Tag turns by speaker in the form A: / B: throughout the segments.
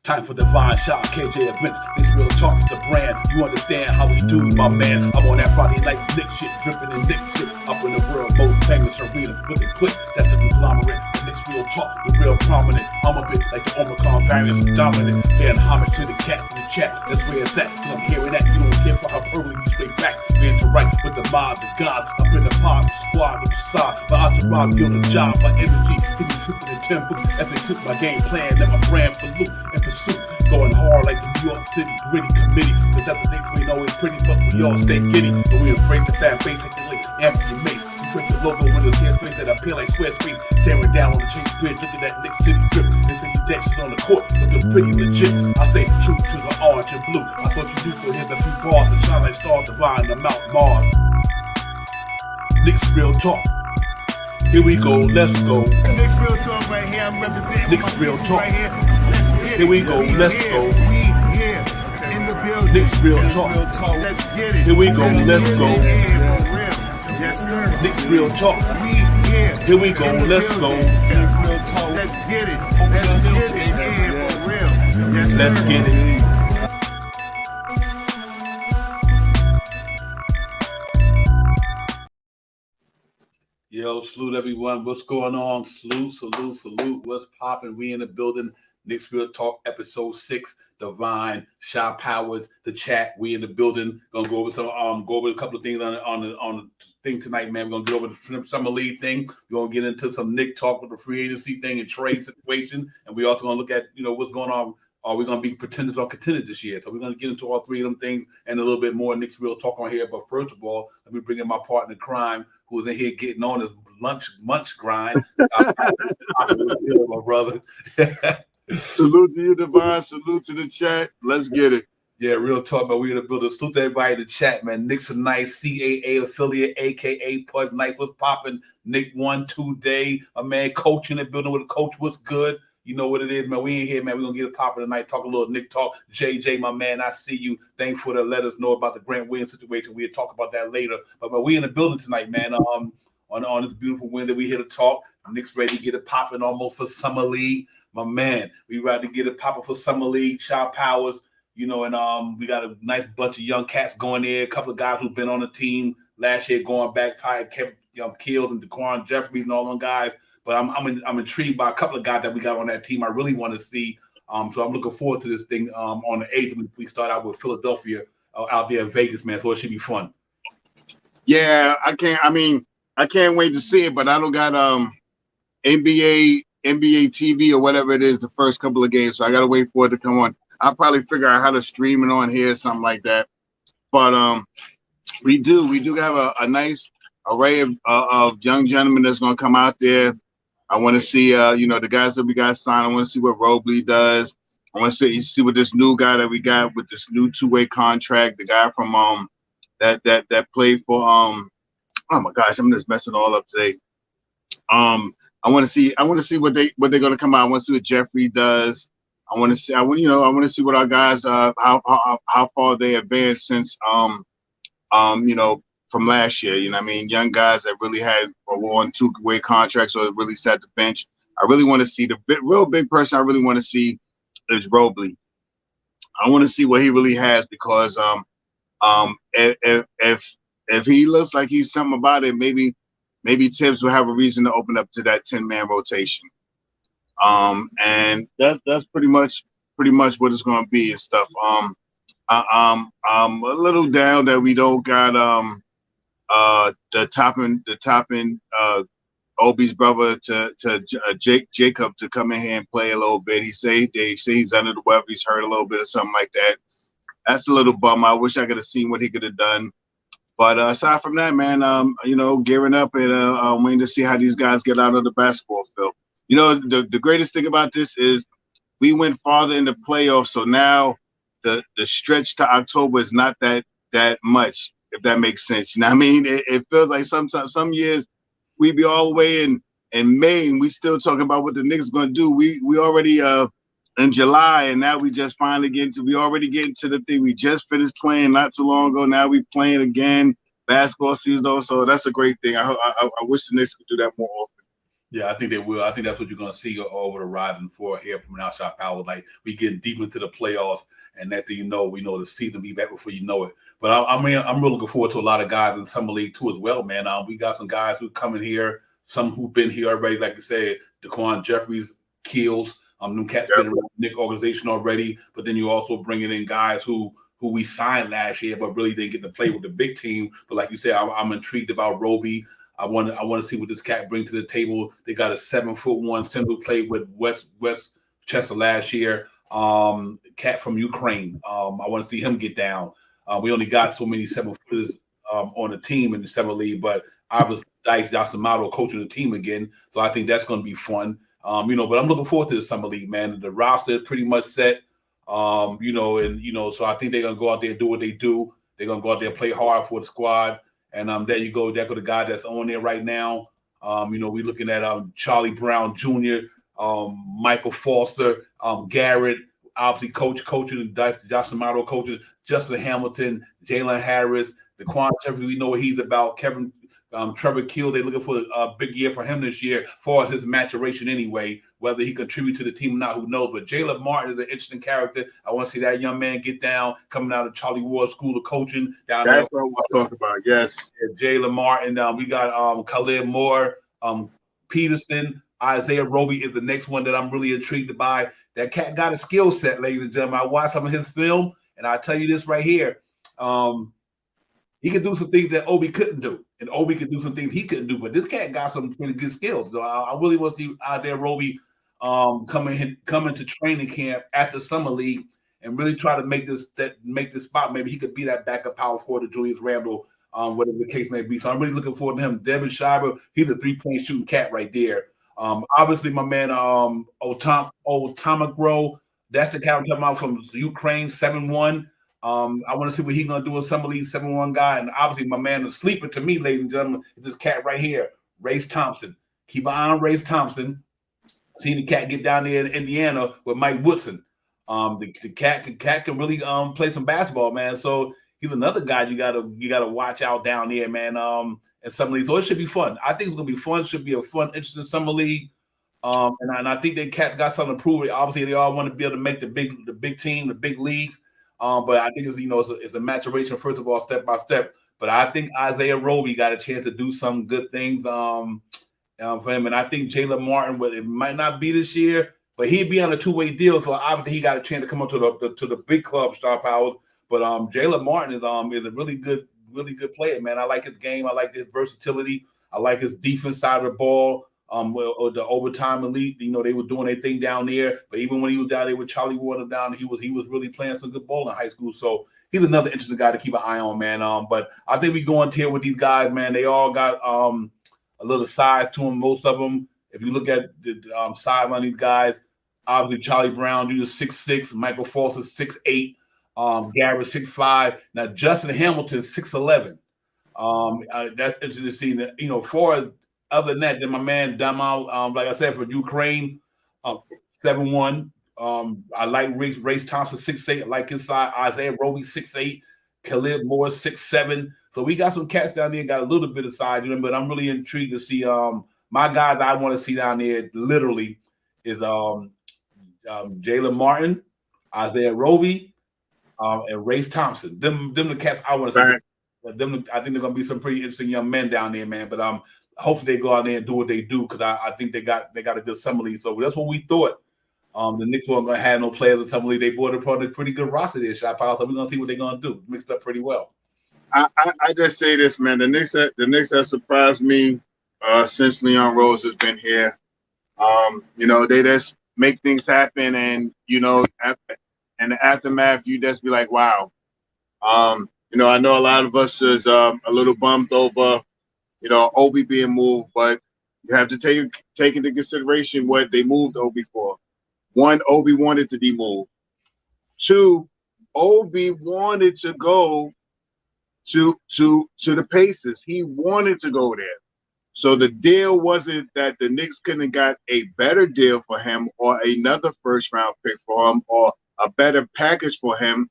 A: Time for divine shot, KJ events. This real talk is the brand. You understand how we do, my man. I'm on that Friday night Nick shit, dripping in Nick shit. Up in the world most famous arena with the click. That's the conglomerate. The Knicks real talk, the real prominent. I'm a bit like the Omicron variants, I'm dominant. Paying homage to the cat in the chat. That's where it's at. Cause I'm hearing that. You don't care for hyperbole, we straight facts. We interact with the mob, the God. Up in the pod, the squad, the side. My entourage be on the job, my energy. 50 tripping in 10 books. As they took my game plan, let my brand for loot and pursuit. Going hard like the New York City gritty committee. Cause that's the Knicks we know is pretty, but we all stay giddy. But we embrace the fan base like the late Anthony Mace. We create the logo windows, hair space that appear like square space. Staring down on the Chase Bridge, look at that Knicks City drip. The city decks is on the court, looking pretty legit. I stay true to the orange and blue. I thought you knew for him a few bars to shine like stars divine to Mount Mars. Knicks real talk. Here we go, let's go.
B: Knicks real talk right here. I'm representing
A: Knicks real talk.
B: Right here. Let's get it.
A: Here we go, let's go.
B: We here in the building.
A: Knicks real talk.
B: Let's get it.
A: Here we go, let's go.
B: Yeah, for real. Yes, sir.
A: Knicks real talk.
B: We here.
A: Here we go, let's go.
B: Knicks real talk. Let's get it. Let's get it. Yeah, for real. Yes, sir.
A: Let's get it. Yo, salute everyone. What's going on? Salute. What's poppin'? We in the building. Knicks Real Talk, episode 6. Divine, Shy Powers, the chat. We in the building. Gonna go over some a couple of things on the thing tonight, man. We're gonna get over the Summer League thing. We're gonna get into some Nick talk with the free agency thing and trade situation. And we also gonna look at what's going on. Are we going to be pretenders or contenders this year? So we're going to get into all three of them things and a little bit more Knicks Real Talk on here. But first of all, let me bring in my partner in crime who is in here getting on his lunch grind. My brother.
C: Salute to you, Divine. Salute to the chat. Let's get it.
A: Yeah, real talk, man. We're going to build a salute to everybody in the chat, man. Knicks are nice, CAA affiliate, a.k.a. Pud Night. What's popping? Nick 1-2 day. My man Coach in the building with a coach. What's good? You know what it is, man. We ain't here, man. We're going to get it popping tonight, talk a little Nick talk. JJ, my man, I see you. Thankful to let us know about the Grant Williams situation. We'll talk about that later. But we in the building tonight, man, on this beautiful Wednesday. We here to talk. Nick's ready to get it popping almost for Summer League. My man, we ready to get it popping for Summer League. Shy Powers, and we got a nice bunch of young cats going there. A couple of guys who've been on the team last year going back, probably kept Killed and Daquan Jeffries and all them guys. But I'm intrigued by a couple of guys that we got on that team. I really want to see. So I'm looking forward to this thing on the 8th. We start out with Philadelphia out there in Vegas, man. So it should be fun.
C: Yeah, I can't wait to see it, but I don't got NBA TV or whatever it is the first couple of games. So I gotta wait for it to come on. I'll probably figure out how to stream it on here or something like that. But we do have a nice array of young gentlemen that's gonna come out there. I want to see, the guys that we got signed. I want to see what Robley does. I want to see what this new guy that we got with this new two-way contract. The guy from that played for oh my gosh, I'm just messing all up today. I want to see what they're gonna come out. I want to see what Jeffrey does. I want to see what our guys how far they advanced since from last year, young guys that really were on two-way contracts or really sat the bench. I really want to see the real big person. I really want to see is Robley. I want to see what he really has because if he looks like he's something about it, maybe Tibbs will have a reason to open up to that 10-man rotation. And that's pretty much what it's going to be and stuff. I'm a little down that we don't got the top end Obi's brother to Jacob to come in here and play a little bit. They say he's under the weather. He's hurt a little bit or something like that. That's a little bum. I wish I could have seen what he could have done. But aside from that, man, gearing up and waiting to see how these guys get out of the basketball field. The greatest thing about this is we went farther in the playoffs, so now the stretch to October is not that much, if that makes sense. It feels like some years we be all the way in May and we still talking about what the Knicks going to do. We already in July, and now we just finally we already getting to the thing. We just finished playing not too long ago. Now we playing again basketball season, though. So that's a great thing. I wish the Knicks could do that more often.
A: Yeah, I think they will. I think that's what you're going to see over the rising for here from now, shot power. Like we getting deep into the playoffs, and next thing you know, we know the season be back before you know it. But I'm really looking forward to a lot of guys in summer league too as well, man. We got some guys who coming here, some who've been here already, like you said, Daquan Jeffries, Keels, new cats been in the Knicks organization already. But then you also bringing in guys who we signed last year, but really didn't get to play with the big team. But like you said, I'm intrigued about Roby. I want to see what this cat brings to the table. They got a 7'1" center who played with Westchester last year. Cat from Ukraine. I want to see him get down. We only got so many 7-footers on the team in the summer league, but obviously Dice Yasamato coaching the team again, so I think that's going to be fun. But I'm looking forward to the summer league, man. The roster is pretty much set. So I think they're gonna go out there and do what they do. They're gonna go out there and play hard for the squad. And there you go. There go the guy that's on there right now. We're looking at Charlie Brown Jr., Michael Foster, Garrett, obviously coaching, Josh Amato coaching, Justin Hamilton, Jalen Harris, Daquan Jeffries. We know what he's about. Kevin Trevor Keel, they're looking for a big year for him this year, as far as his maturation anyway. Whether he contribute to the team or not, who knows? But Jalen Martin is an interesting character. I want to see that young man get down, coming out of Charlie Ward School of Coaching down there.
C: That's what we're talking about. Yes,
A: Jalen Martin. We got Khalid Moore, Peterson, Isaiah Roby is the next one that I'm really intrigued by. That cat got a skill set, ladies and gentlemen. I watched some of his film, and I tell you this right here. He can do some things that Obi couldn't do, and Obi could do some things he couldn't do. But this cat got some pretty good skills. So I really want to see Isaiah Roby coming to training camp after summer league and really try to make this spot. Maybe he could be that backup power forward to Julius Randle, whatever the case may be. So I'm really looking forward to him. Devin Shiver, he's a 3-point shooting cat right there. Obviously, my man Otamagro, that's the cat I'm talking about from Ukraine, 7'1". I want to see what he's gonna do with some of these 7'1" guy. And obviously, my man, the sleeper to me, ladies and gentlemen, is this cat right here, Race Thompson. Keep an eye on Race Thompson. Seen the cat get down there in Indiana with Mike Woodson. The cat can really play some basketball, man. So he's another guy you gotta watch out down there, man. And summer league, so it should be fun. I think it's gonna be fun. It should be a fun, interesting summer league. And I think the cats got something to prove. Obviously, they all want to be able to make the big team, the big league. But I think it's a maturation, first of all, step by step. But I think Isaiah Roby got a chance to do some good things for him. And I think Jalen Martin, but it might not be this year, but he'd be on a 2-way deal. So obviously he got a chance to come up to the big club, star power. But Jalen Martin is a really good player, man. I like his game. I like his versatility. I like his defense side of the ball. Or the overtime elite, they were doing their thing down there. But even when he was down there with Charlie Ward down, he was really playing some good ball in high school. So he's another interesting guy to keep an eye on, man. But I think we go into here with these guys, man. They all got a little size to them, most of them. If you look at the size on these guys, obviously Charlie Brown Jr. 6'6", Michael Foster 6'8", Garrett 6'5". Now Justin Hamilton 6'11". That's interesting to see. That, for other than that, then my man Damal, like I said, for Ukraine, 7'1". I like Race Thompson 6'8". I like his side. Isaiah Roby 6'8". Khalid Moore 6'7". So we got some cats down there, got a little bit of size, but I'm really intrigued to see my guys I want to see down there literally is Jalen Martin, Isaiah Roby, and Race Thompson. Them the cats I want to see. Them, I think they're gonna be some pretty interesting young men down there, man. But hopefully they go out there and do what they do, because I think they got a good summer league. So that's what we thought. The Knicks weren't gonna have no players in summer league. They brought a pretty good roster there, shot pile. So we're gonna see what they're gonna do. Mixed up pretty well.
C: I just say this, man. The Knicks have surprised me since Leon Rose has been here. They just make things happen, and in the aftermath, you just be like, wow. I know a lot of us is a little bummed over, Obi being moved, but you have to take into consideration what they moved Obi for. One, Obi wanted to be moved. Two, Obi wanted to go to the Pacers. He wanted to go there. So the deal wasn't that the Knicks couldn't have got a better deal for him or another first-round pick for him or a better package for him.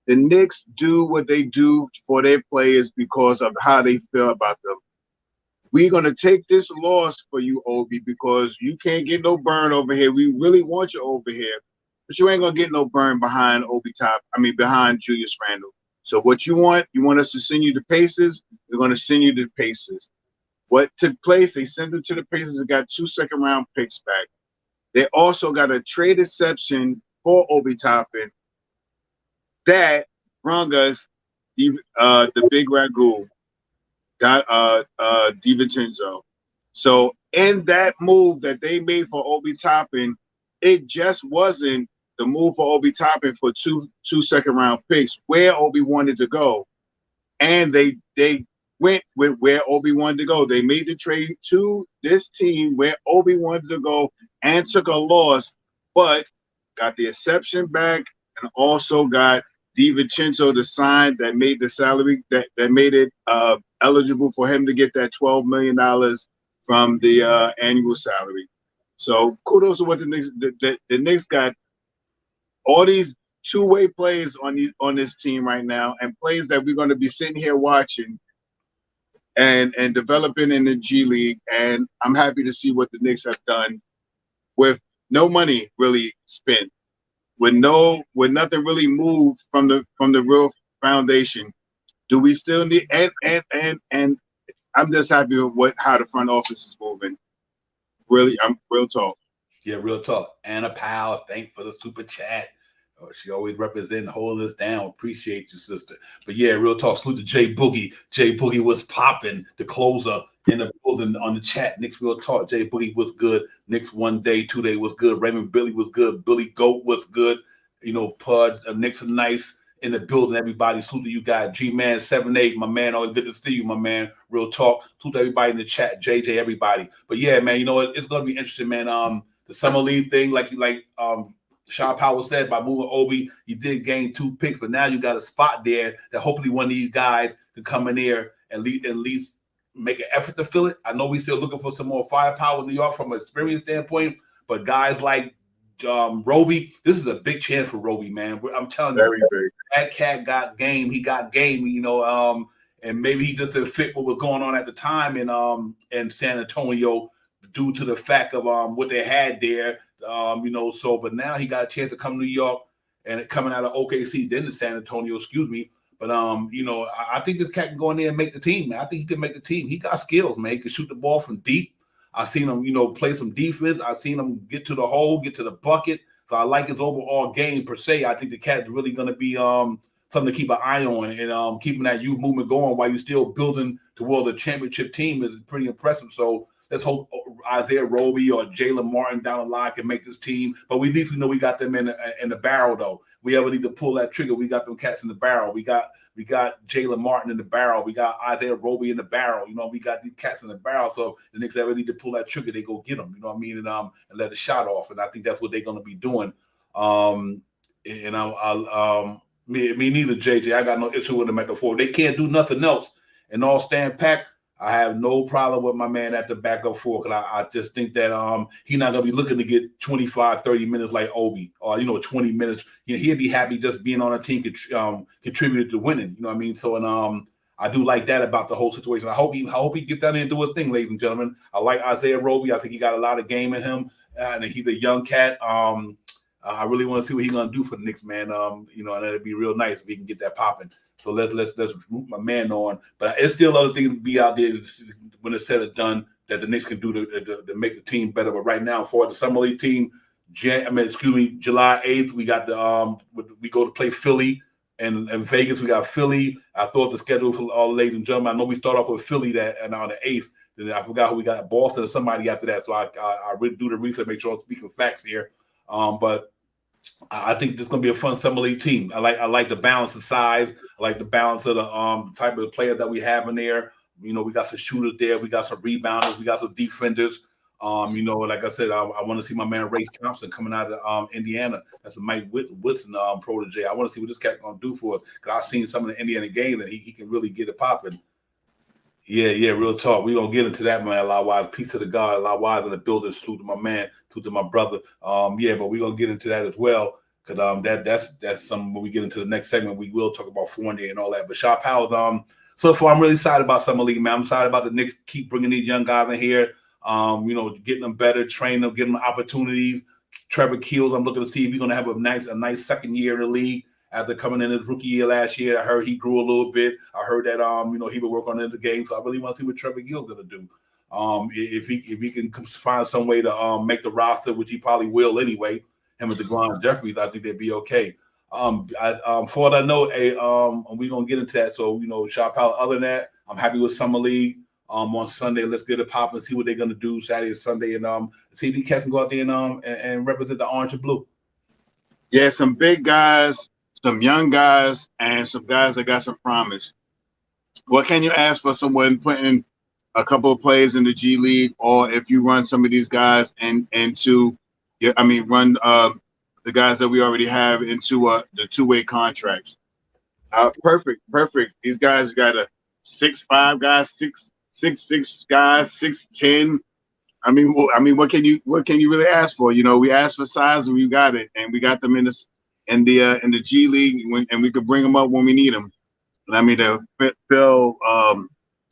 C: The Knicks do what they do for their players because of how they feel about them. we're gonna take this loss for you, Obi, because you can't get no burn over here. We really want you over here, but you ain't gonna get no burn behind behind Julius Randle. So what you want us to send you the Pacers? We're gonna send you the Pacers. What took place? They sent them to the Pacers and got 2 second-round picks back. They also got a trade exception for Obi Toppin that brung us the big Ragu, DiVincenzo. So in that move that they made for Obi Toppin, it just wasn't the move for Obi Toppin for two second-round picks where Obi wanted to go, and they went with where Obi wanted to go. They made the trade to this team where Obi wanted to go and took a loss, but got the exception back and also got DiVincenzo to sign that made the salary that made it eligible for him to get that $12 million from the annual salary. So kudos to what the Knicks. The Knicks got all these two-way plays on this team right now, and plays that we're going to be sitting here watching and developing in the G League. And I'm happy to see what the Knicks have done with no money really spent, with nothing really moved from the real foundation. Do we still need and I'm just happy with how the front office is moving. Really, I'm real talk.
A: Yeah, real talk. Anna Powell, thanks for the super chat. Oh, she always representing, holding us down. Appreciate you, sister. But yeah, real talk. Salute to Jay Boogie. Jay Boogie was popping, the closer in the building on the chat. Knicks real talk. Jay Boogie was good. Knicks 1 day, 2 day was good. Raymond Billy was good. Billy Goat was good. You know, Pud, Knicks are nice in the building. Everybody, salute to you guys. G-Man 78, my man. Always good to see you, my man. Real talk. Salute to everybody in the chat. JJ, everybody. But yeah, man, you know, it's going to be interesting, man. The summer league thing, like Sean Powell said, by moving Obi, you did gain 2 picks, but now you got a spot there that hopefully one of these guys can come in there and at least make an effort to fill it. I know we're still looking for some more firepower in New York from an experience standpoint, but guys like Roby, this is a big chance for Roby, man. I'm telling you, that cat got game. He got game, you know, and maybe he just didn't fit what was going on at the time in San Antonio due to the fact of what they had there. You know, so but now he got a chance to come to New York and coming out of OKC, then to San Antonio, excuse me. But you know, I think this cat can go in there and make the team, man. I think he can make the team. He got skills, man. He can shoot the ball from deep. I've seen him, you know, play some defense. I've seen him get to the hole, get to the bucket. So I like his overall game per se. I think the cat is really gonna be something to keep an eye on, and keeping that youth movement going while you're still building toward the championship team is pretty impressive. So let's hope Isaiah Roby or Jalen Martin down the line can make this team. But we at least know we got them in the barrel, though. We ever need to pull that trigger, we got them cats in the barrel. We got Jalen Martin in the barrel. We got Isaiah Roby in the barrel. You know, we got these cats in the barrel. So the Knicks ever need to pull that trigger, they go get them. You know what I mean? And let the shot off. And I think that's what they're going to be doing. Me neither, JJ. I got no issue with them at the 4. They can't do nothing else. And all stand packed, I have no problem with my man at the backup 4, because I just think that he's not going to be looking to get 25, 30 minutes like Obi, or, you know, 20 minutes. You know, he'll be happy just being on a team contributed to winning. You know what I mean? So, and I do like that about the whole situation. I hope he gets down there and do a thing, ladies and gentlemen. I like Isaiah Roby. I think he got a lot of game in him, and he's a young cat. I really want to see what he's going to do for the Knicks, man. You know, and it'd be real nice if we can get that popping. So let's root my man on. But it's still other things to be out there when it's said and done that the Knicks can do to make the team better. But right now, for the summer league team, July 8th, we got we go to play Philly and Vegas. We got Philly. I thought the schedule for all ladies and gentlemen. I know we start off with Philly and on the 8th. Then I forgot who we got, Boston or somebody after that. So I really do the research, make sure I'm speaking facts here. But I think this is going to be a fun summer league team. I like the balance of size. I like the balance of the type of player that we have in there. You know, we got some shooters there. We got some rebounders. We got some defenders. You know, like I said, I want to see my man Race Thompson coming out of Indiana. That's a Mike Woodson protege. I want to see what this cat going to do for us, because I've seen some of the Indiana games and he can really get it popping. Yeah, real talk. We're going to get into that, man. Lawwise, peace to the God. Lawwise in the building. Salute to my man. Salute to my brother. Yeah, but we're going to get into that as well, because that's something when we get into the next segment, we will talk about Fournier and all that. But Shaw Powell, so far, I'm really excited about Summer League, man. I'm excited about the Knicks keep bringing these young guys in here. Getting them better, training them, giving them opportunities. Trevor Keels, I'm looking to see if he's going to have a nice second year in the league after coming in his rookie year last year. I heard he grew a little bit. I heard that he would work on the game. So I really want to see what Trevor Keels going to do. If he can find some way to make the roster, which he probably will anyway, him and DeGrom Jeffries, I think they'd be okay. For what I know, we're gonna get into that. So shout out. Other than that, I'm happy with Summer League. On Sunday, let's get it popping, see what they're gonna do Saturday and Sunday, and see if these cats can go out there and represent the orange and blue.
C: Yeah, some big guys, some young guys, and some guys that got some promise. What can you ask for someone putting a couple of players in the G League, or if you run some of these guys run the guys that we already have into the two-way contracts? Perfect. These guys got a 6'5" guys, 6'6" guys, 6'10". I mean, what can you really ask for? We asked for size and we got it, and we got them in the G League, and we could bring them up when we need them. And I mean, they'll fill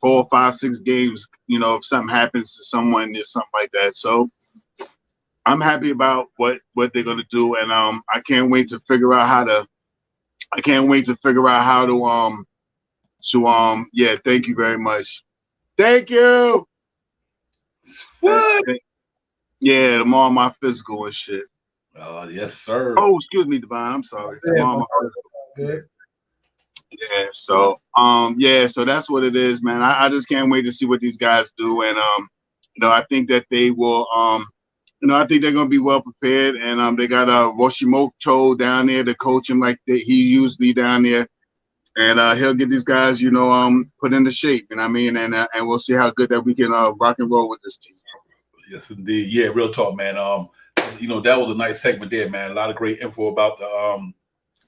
C: 4, 5, 6 games. If something happens to someone or something like that. So I'm happy about what they're gonna do, and I can't wait to figure out how to. Yeah, thank you very much. Thank you.
A: What?
C: Yeah, tomorrow my physical and shit.
A: Oh, yes, sir.
C: Oh, excuse me, Divine. I'm sorry. Tomorrow my physical.
A: Good.
C: Yeah, so so that's what it is, man. I just can't wait to see what these guys do, and I think that they will I think they're gonna be well prepared, and they got Roshimoto down there to coach him like he usually down there, and he'll get these guys put into shape, and we'll see how good that we can rock and roll with this team.
A: Yes, indeed. Yeah, real talk, man. That was a nice segment there, man. A lot of great info about the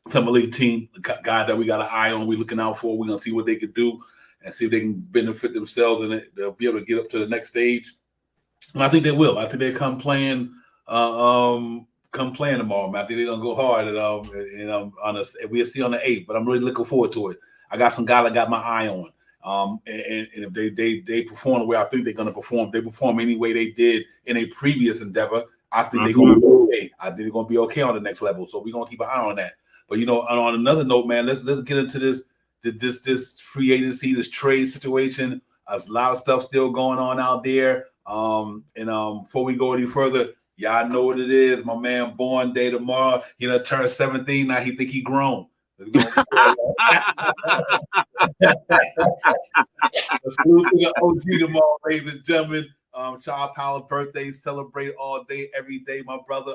A: Summer League team, the guy that we got an eye on, we're looking out for. We're gonna see what they could do and see if they can benefit themselves, and they'll be able to get up to the next stage. And I think they will. I think they come playing tomorrow, man. I think they're gonna go hard on us. We'll see on the 8th, but I'm really looking forward to it. I got some guy that got my eye on. And if they perform the way I think they're gonna perform, they perform any way they did in a previous endeavor, I think they're gonna be okay. I think they're gonna be okay on the next level. So we're gonna keep an eye on that. But on another note, man, let's get into this free agency, this trade situation. There's a lot of stuff still going on out there. Before we go any further, y'all know what it is. My man born day tomorrow. He done turned 17. Now he think he grown. Salute to the OG tomorrow, ladies and gentlemen. Child Power birthday, celebrate all day, every day, my brother.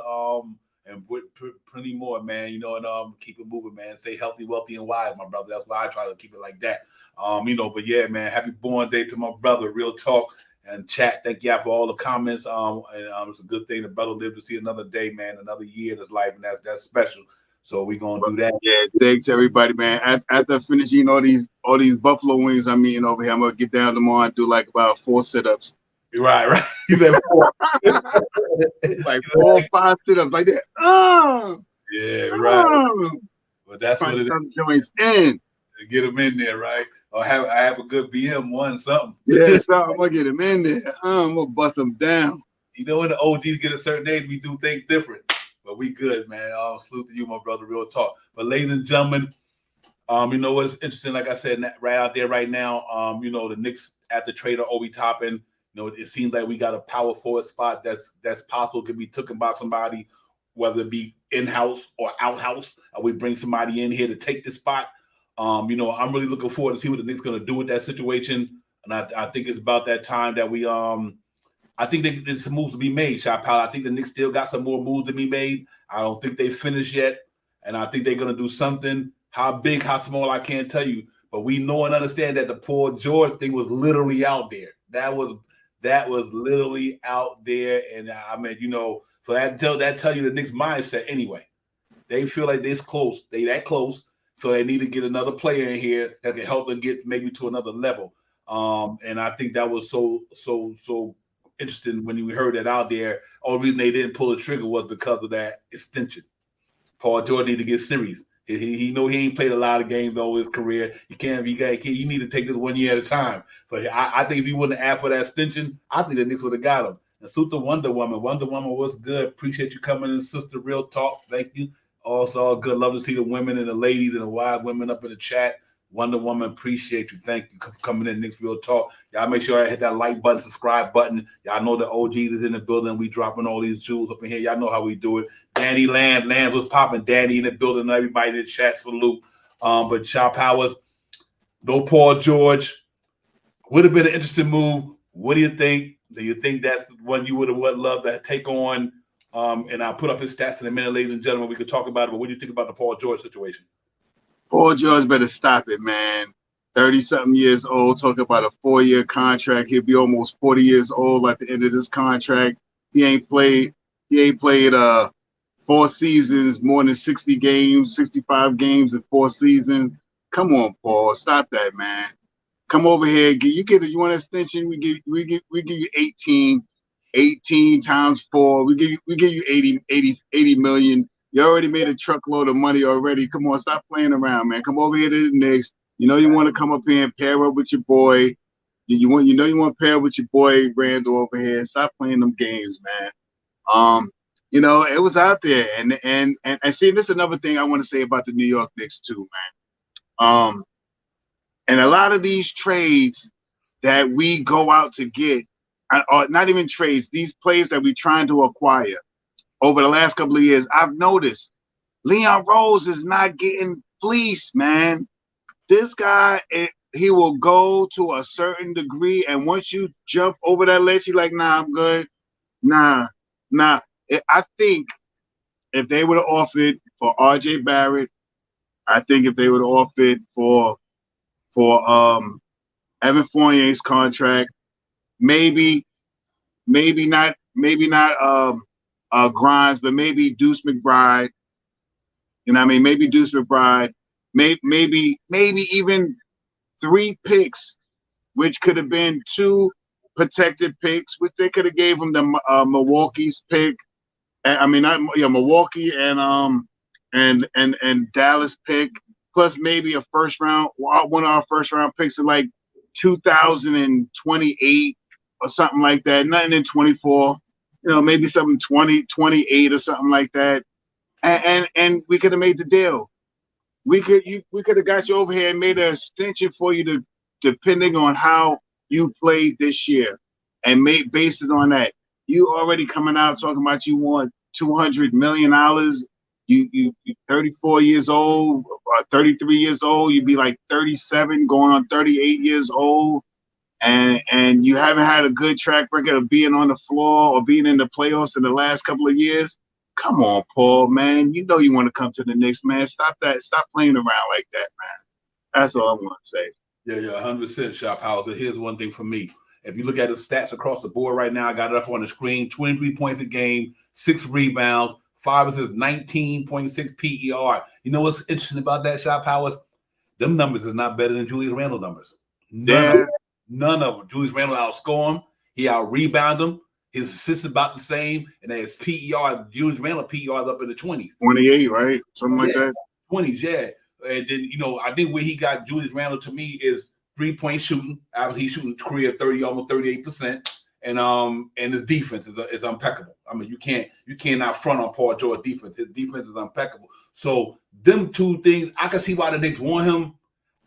A: And with plenty more, man. Keep it moving, man. Stay healthy, wealthy, and wise, my brother. That's why I try to keep it like that. But yeah, man. Happy born day to my brother. Real talk. And chat, thank y'all for all the comments. It's a good thing the brother lived to see another day, man, another year in his life, and that's special. So we're gonna do that.
C: Yeah, thanks everybody, man. After finishing all these buffalo wings, over here, I'm gonna get down tomorrow and do like about 4 sit-ups.
A: Right. You said 4.
C: Like 4 or 5 sit-ups, like that.
A: Yeah, right. But that's what it is.
C: Joints in.
A: Get them in there, right? Or I have a good BM1 something.
C: Yeah, so I'm gonna get them in there. I'm gonna bust them down.
A: When the OGs get a certain age, we do things different. But we good, man. Salute to you, my brother. Real talk. But ladies and gentlemen, what's interesting? Like I said, right out there right now, the Knicks at the trader Obi Toppin. It seems like we got a power forward spot that's possible could be taken by somebody, whether it be in-house or out-house. We bring somebody in here to take the spot. I'm really looking forward to see what the Knicks going to do with that situation. And I think it's about that time that we I think there's some moves to be made, Shot Powell. I think the Knicks still got some more moves to be made. I don't think they finished yet. And I think they're going to do something. How big, how small, I can't tell you. But we know and understand that the Paul George thing was literally out there. That was literally out there. And so that tell you the Knicks mindset anyway. They feel like they're close. They that close. So they need to get another player in here that can help them get maybe to another level. And I think that was so interesting when we heard that out there. Only reason they didn't pull the trigger was because of that extension. Paul George needed to get serious. He know he ain't played a lot of games though his career. You need to take this 1 year at a time. But I think if he wouldn't have asked for that extension, I think the Knicks would have got him. And salute the Wonder Woman. Wonder Woman was good. Appreciate you coming in, sister. Real talk. Thank you. Also, all good. Love to see the women and the ladies and the wild women up in the chat. Wonder Woman, appreciate you. Thank you for coming in. Knicks Real Talk. Y'all make sure I hit that like button, subscribe button. Y'all know the OGs is in the building. We dropping all these jewels up in here. Y'all know how we do it. Danny Land was popping. Danny in the building. Everybody in the chat, salute. But Shaw Powers, no Paul George. Would have been an interesting move. What do you think? Do you think that's one you would have loved to take on? And I'll put up his stats in a minute, ladies and gentlemen. We could talk about it. But what do you think about the Paul George situation?
C: Paul George better stop it, man. 30-something years old, talking about a 4-year contract. He'll be almost 40 years old at the end of this contract. He ain't played 4 seasons, more than 60 games, 65 games in 4 seasons. Come on, Paul, stop that, man. Come over here. You want an extension? We give you 18 times 4. We give you 80 million. You already made a truckload of money already. Come on, stop playing around, man. Come over here to the Knicks. You know you want to come up here and pair up with your boy. You want to pair up with your boy Randall over here. Stop playing them games, man. It was out there, and see, this is another thing I want to say about the New York Knicks too, man. And a lot of these trades that we go out to get, or not even trades, these players that we're trying to acquire over the last couple of years, I've noticed Leon Rose is not getting fleeced, man. This guy, he will go to a certain degree, and once you jump over that ledge, he's like, nah, I'm good. Nah. I think if they would have offered for RJ Barrett, I think if they would have offered for Evan Fournier's contract, maybe not Grimes, but maybe Deuce McBride. You know what I mean? Maybe Deuce McBride. Maybe even 3 picks, which could have been 2 protected picks, which they could have gave him the Milwaukee's pick. Milwaukee and Dallas pick, plus maybe a first round, one of our first round picks in like 2028 or something like that. Nothing in 24. Maybe something 2028 or something like that. And we could have made the deal. We could have got you over here and made an extension for you depending on how you played this year, and based it on that. You already coming out talking about you want $200 million. You 34 years old, or 33 years old. You'd be like 37, going on 38 years old, and you haven't had a good track record of being on the floor or being in the playoffs in the last couple of years. Come on, Paul, man. You know you want to come to the Knicks, man. Stop that. Stop playing around like that, man. That's all I want to say.
A: Yeah, 100% Shop Howard. But here's one thing for me. If you look at the stats across the board right now, I got it up on the screen: 23 points a game, 6 rebounds, 5 assists, 19.6 PER. You know what's interesting about that, Shop Howard? Them numbers is not better than Julius Randle numbers. None of them. Julius Randle outscored him. He out-rebounded him. His assists about the same, and then his PER, Julius Randle PER is up in the 20s.
C: 28, right? Something like that.
A: 20s, yeah. And then, I think where he got Julius Randle to me is 3-point shooting. Obviously, he's shooting career 30, almost 38%. And his defense is impeccable. I mean, you cannot front on Paul George defense. His defense is impeccable. So them 2 things, I can see why the Knicks want him.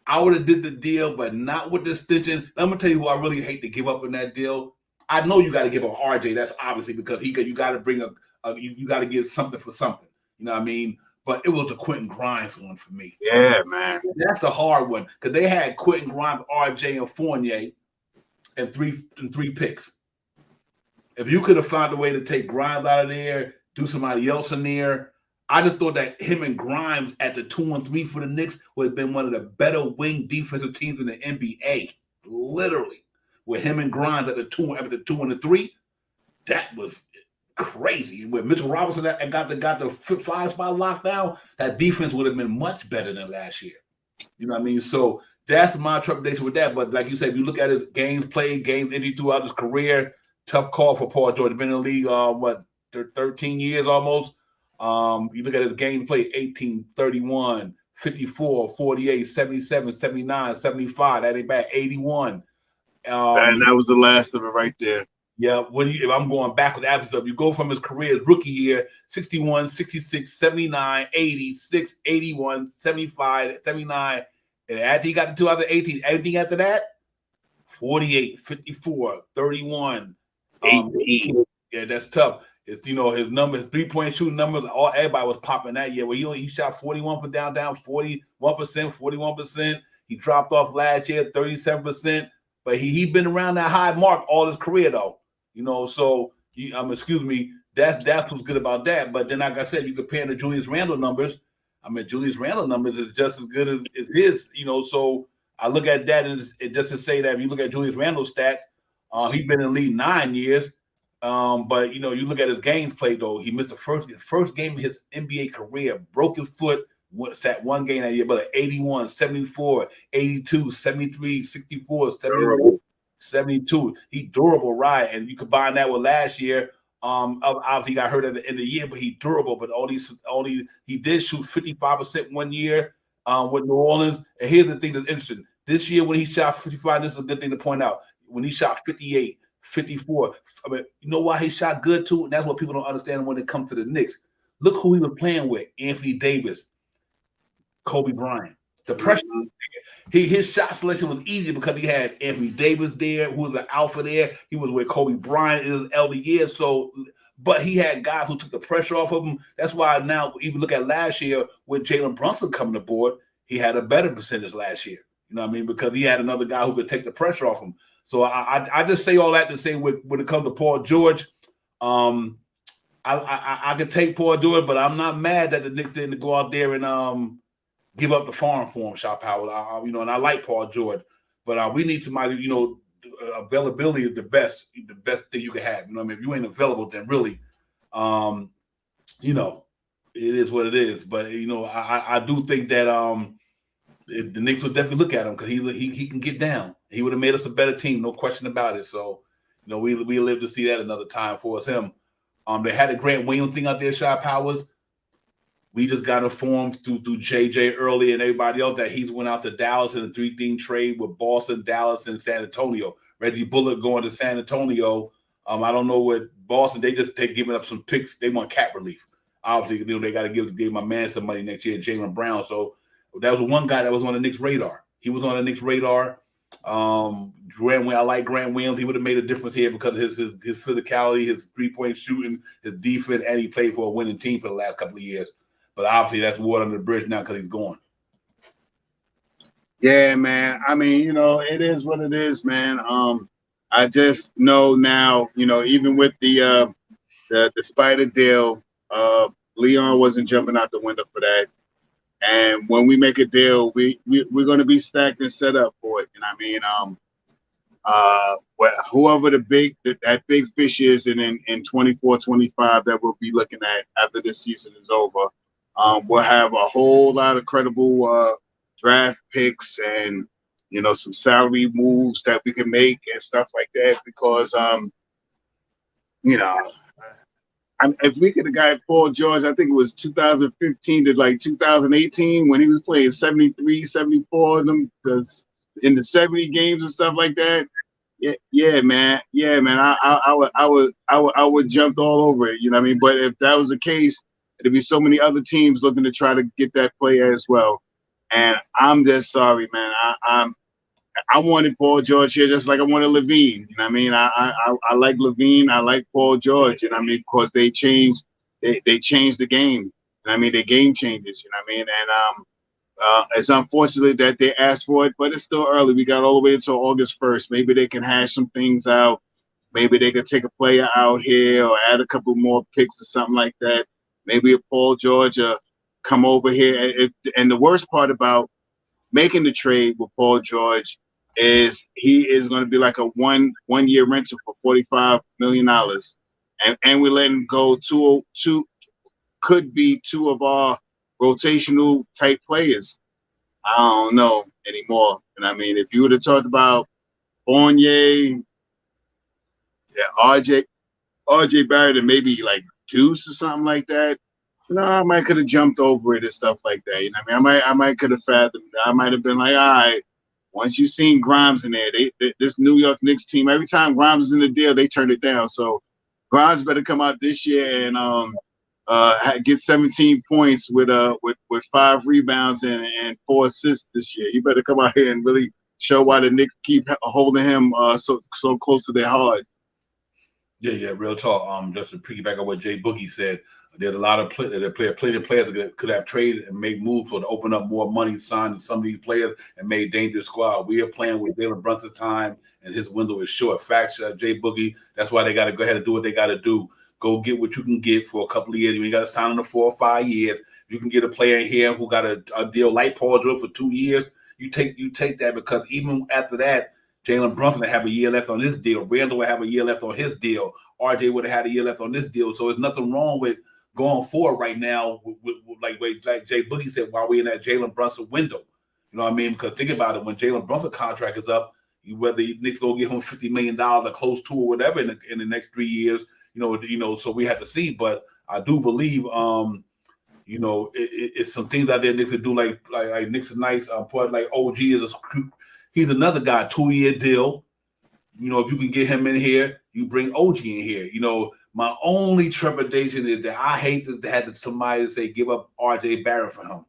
A: I would have did the deal, but not with the extension. I'm gonna tell you who I really hate to give up in that deal. I know you got to give up RJ. That's obviously because you got to bring you got to give something for something. You know what I mean? But it was the Quentin Grimes one for me.
C: Yeah, man.
A: That's the hard one because they had Quentin Grimes, RJ, and Fournier, and three picks. If you could have found a way to take Grimes out of there, do somebody else in there, I just thought that him and Grimes at the 2 and 3 for the Knicks would have been one of the better wing defensive teams in the NBA. Literally. With him and Grimes at the 2 and the 3, that was crazy. With Mitchell Robinson and got the 5 spot locked down, that defense would have been much better than last year. You know what I mean? So that's my trepidation with that. But like you said, if you look at his games played, games injured throughout his career, tough call for Paul George. Been in the league 13 years almost. You look at his game play: 18, 31, 54, 48, 77, 79, 75. That ain't bad. 81.
C: And that was the last of it right there.
A: Yeah, if I'm going back with averages up, you go from his career rookie year: 61, 66, 79, 86, 81, 75, 79. And after he got to 2018, anything after that, 48, 54, 31.
C: 18.
A: Yeah, that's tough. It's, his numbers, 3-point shooting numbers, everybody was popping that year. Well, he shot 41 from downtown, 41%, 41%. He dropped off last year, 37%. But he been around that high mark all his career, though. So excuse me, that's what's good about that. But then, like I said, you compare the Julius Randle numbers. I mean, Julius Randle numbers is just as good as his. So I look at that, and it just to say that if you look at Julius Randle's stats, he's been in the league 9 years. But you look at his games played, though. He missed the first game of his NBA career, broke his foot, sat one game that year, but 81, 74, 82, 73, 64, 71, 72. He durable, right? And you combine that with last year. Obviously he got hurt at the end of the year, but he durable. But only he did shoot 55% 1 year with New Orleans. And here's the thing that's interesting: this year when he shot 55, this is a good thing to point out. When he shot 58, 54, I mean, you know why he shot good too? And that's what people don't understand when it comes to the Knicks. Look who he was playing with: Anthony Davis, Kobe Bryant. The pressure. His shot selection was easy because he had Anthony Davis there, who was an alpha there. He was with Kobe Bryant in his elder years. But he had guys who took the pressure off of him. That's why now, even look at last year with Jalen Brunson coming aboard, he had a better percentage last year. You know what I mean? Because he had another guy who could take the pressure off him. So I just say all that to say when it comes to Paul George, I could take Paul George, but I'm not mad that the Knicks didn't go out there and give up the farm for him, Shop Howard. And I like Paul George, but we need somebody. Availability is the best thing you can have. You know what I mean? If you ain't available, then really, it is what it is. But I do think that the Knicks would definitely look at him because he can get down. He would have made us a better team, no question about it. So, we live to see that another time for us. Him. They had a Grant Williams thing out there, Shop Powers. We just got informed through JJ early and everybody else that he's went out to Dallas in a 3-team trade with Boston, Dallas, and San Antonio. Reggie Bullock going to San Antonio. I don't know what Boston. They're giving up some picks. They want cap relief. Obviously, they got to give my man some money next year, Jaylen Brown. So that was one guy that was on the Knicks radar. He was on the Knicks radar. I like Grant Williams. He would have made a difference here because of his physicality, his 3-point shooting, his defense, and he played for a winning team for the last couple of years. But obviously, that's water under the bridge now because he's gone.
C: Yeah, man. I mean, it is what it is, man. I just know now, even with the Spider deal, Leon wasn't jumping out the window for that. And when we make a deal, we're going to be stacked and set up for it. And I mean, whoever that big fish is in 24, 25 that we'll be looking at after this season is over. We'll have a whole lot of credible draft picks and some salary moves that we can make and stuff like that because if we could have got Paul George, I think it was 2015 to like 2018 when he was playing 73, 74 in the 70 games and stuff like that. Yeah, man. I would jump all over it. You know what I mean? But if that was the case, there'd be so many other teams looking to try to get that player as well. And I'm just sorry, man. I wanted Paul George here just like I wanted Levine. You know what I mean? I like Levine. I like Paul George. You know what I mean? Because they changed the game. You know what I mean? They're game changers. You know what I mean? And it's unfortunate that they asked for it, but it's still early. We got all the way until August 1st. Maybe they can hash some things out. Maybe they could take a player out here or add a couple more picks or something like that. Maybe a Paul George come over here. And the worst part about making the trade with Paul George is he is going to be like a one-year rental for $45 million. And we're letting go could be two of our rotational type players. I don't know anymore. And I mean, if you would have talked about Fournier, RJ Barrett, and maybe like Deuce or something like that, No, I might could have jumped over it and stuff like that. You know what I mean? I might could have fathomed that. I might have been like, all right, once you seen Grimes in there, this New York Knicks team, every time Grimes is in the deal, they turn it down. So Grimes better come out this year and get 17 points with 5 rebounds and 4 assists this year. You better come out here and really show why the Knicks keep holding him so close to their heart.
A: Yeah, real talk. Just to piggyback on what Jay Boogie said, there's a lot of players that could have traded and made moves to open up more money, sign some of these players, and made dangerous squad. We are playing with Jalen Brunson's time, and his window is short. Facts, Jay Boogie. That's why they got to go ahead and do what they got to do. Go get what you can get for a couple of years. You ain't got to sign on to 4 or 5 years. You can get a player in here who got a deal like Paul George for 2 years. You take that, because even after that, Jalen Brunson would have a year left on this deal. Randall would have a year left on his deal. RJ would have had a year left on this deal. So there's nothing wrong with going forward right now, like Jay Boogie said, while we're in that Jalen Brunson window. You know what I mean? Because think about it, when Jalen Brunson's contract is up, whether the Knicks go get him $50 million or close to or whatever in the next 3 years, so we have to see. But I do believe, it's some things out there Knicks could do, like Knicks is nice. Like OG he's another guy, 2-year deal. If you can get him in here, you bring OG in here. My only trepidation is that I hate to have somebody say give up RJ Barrett for him.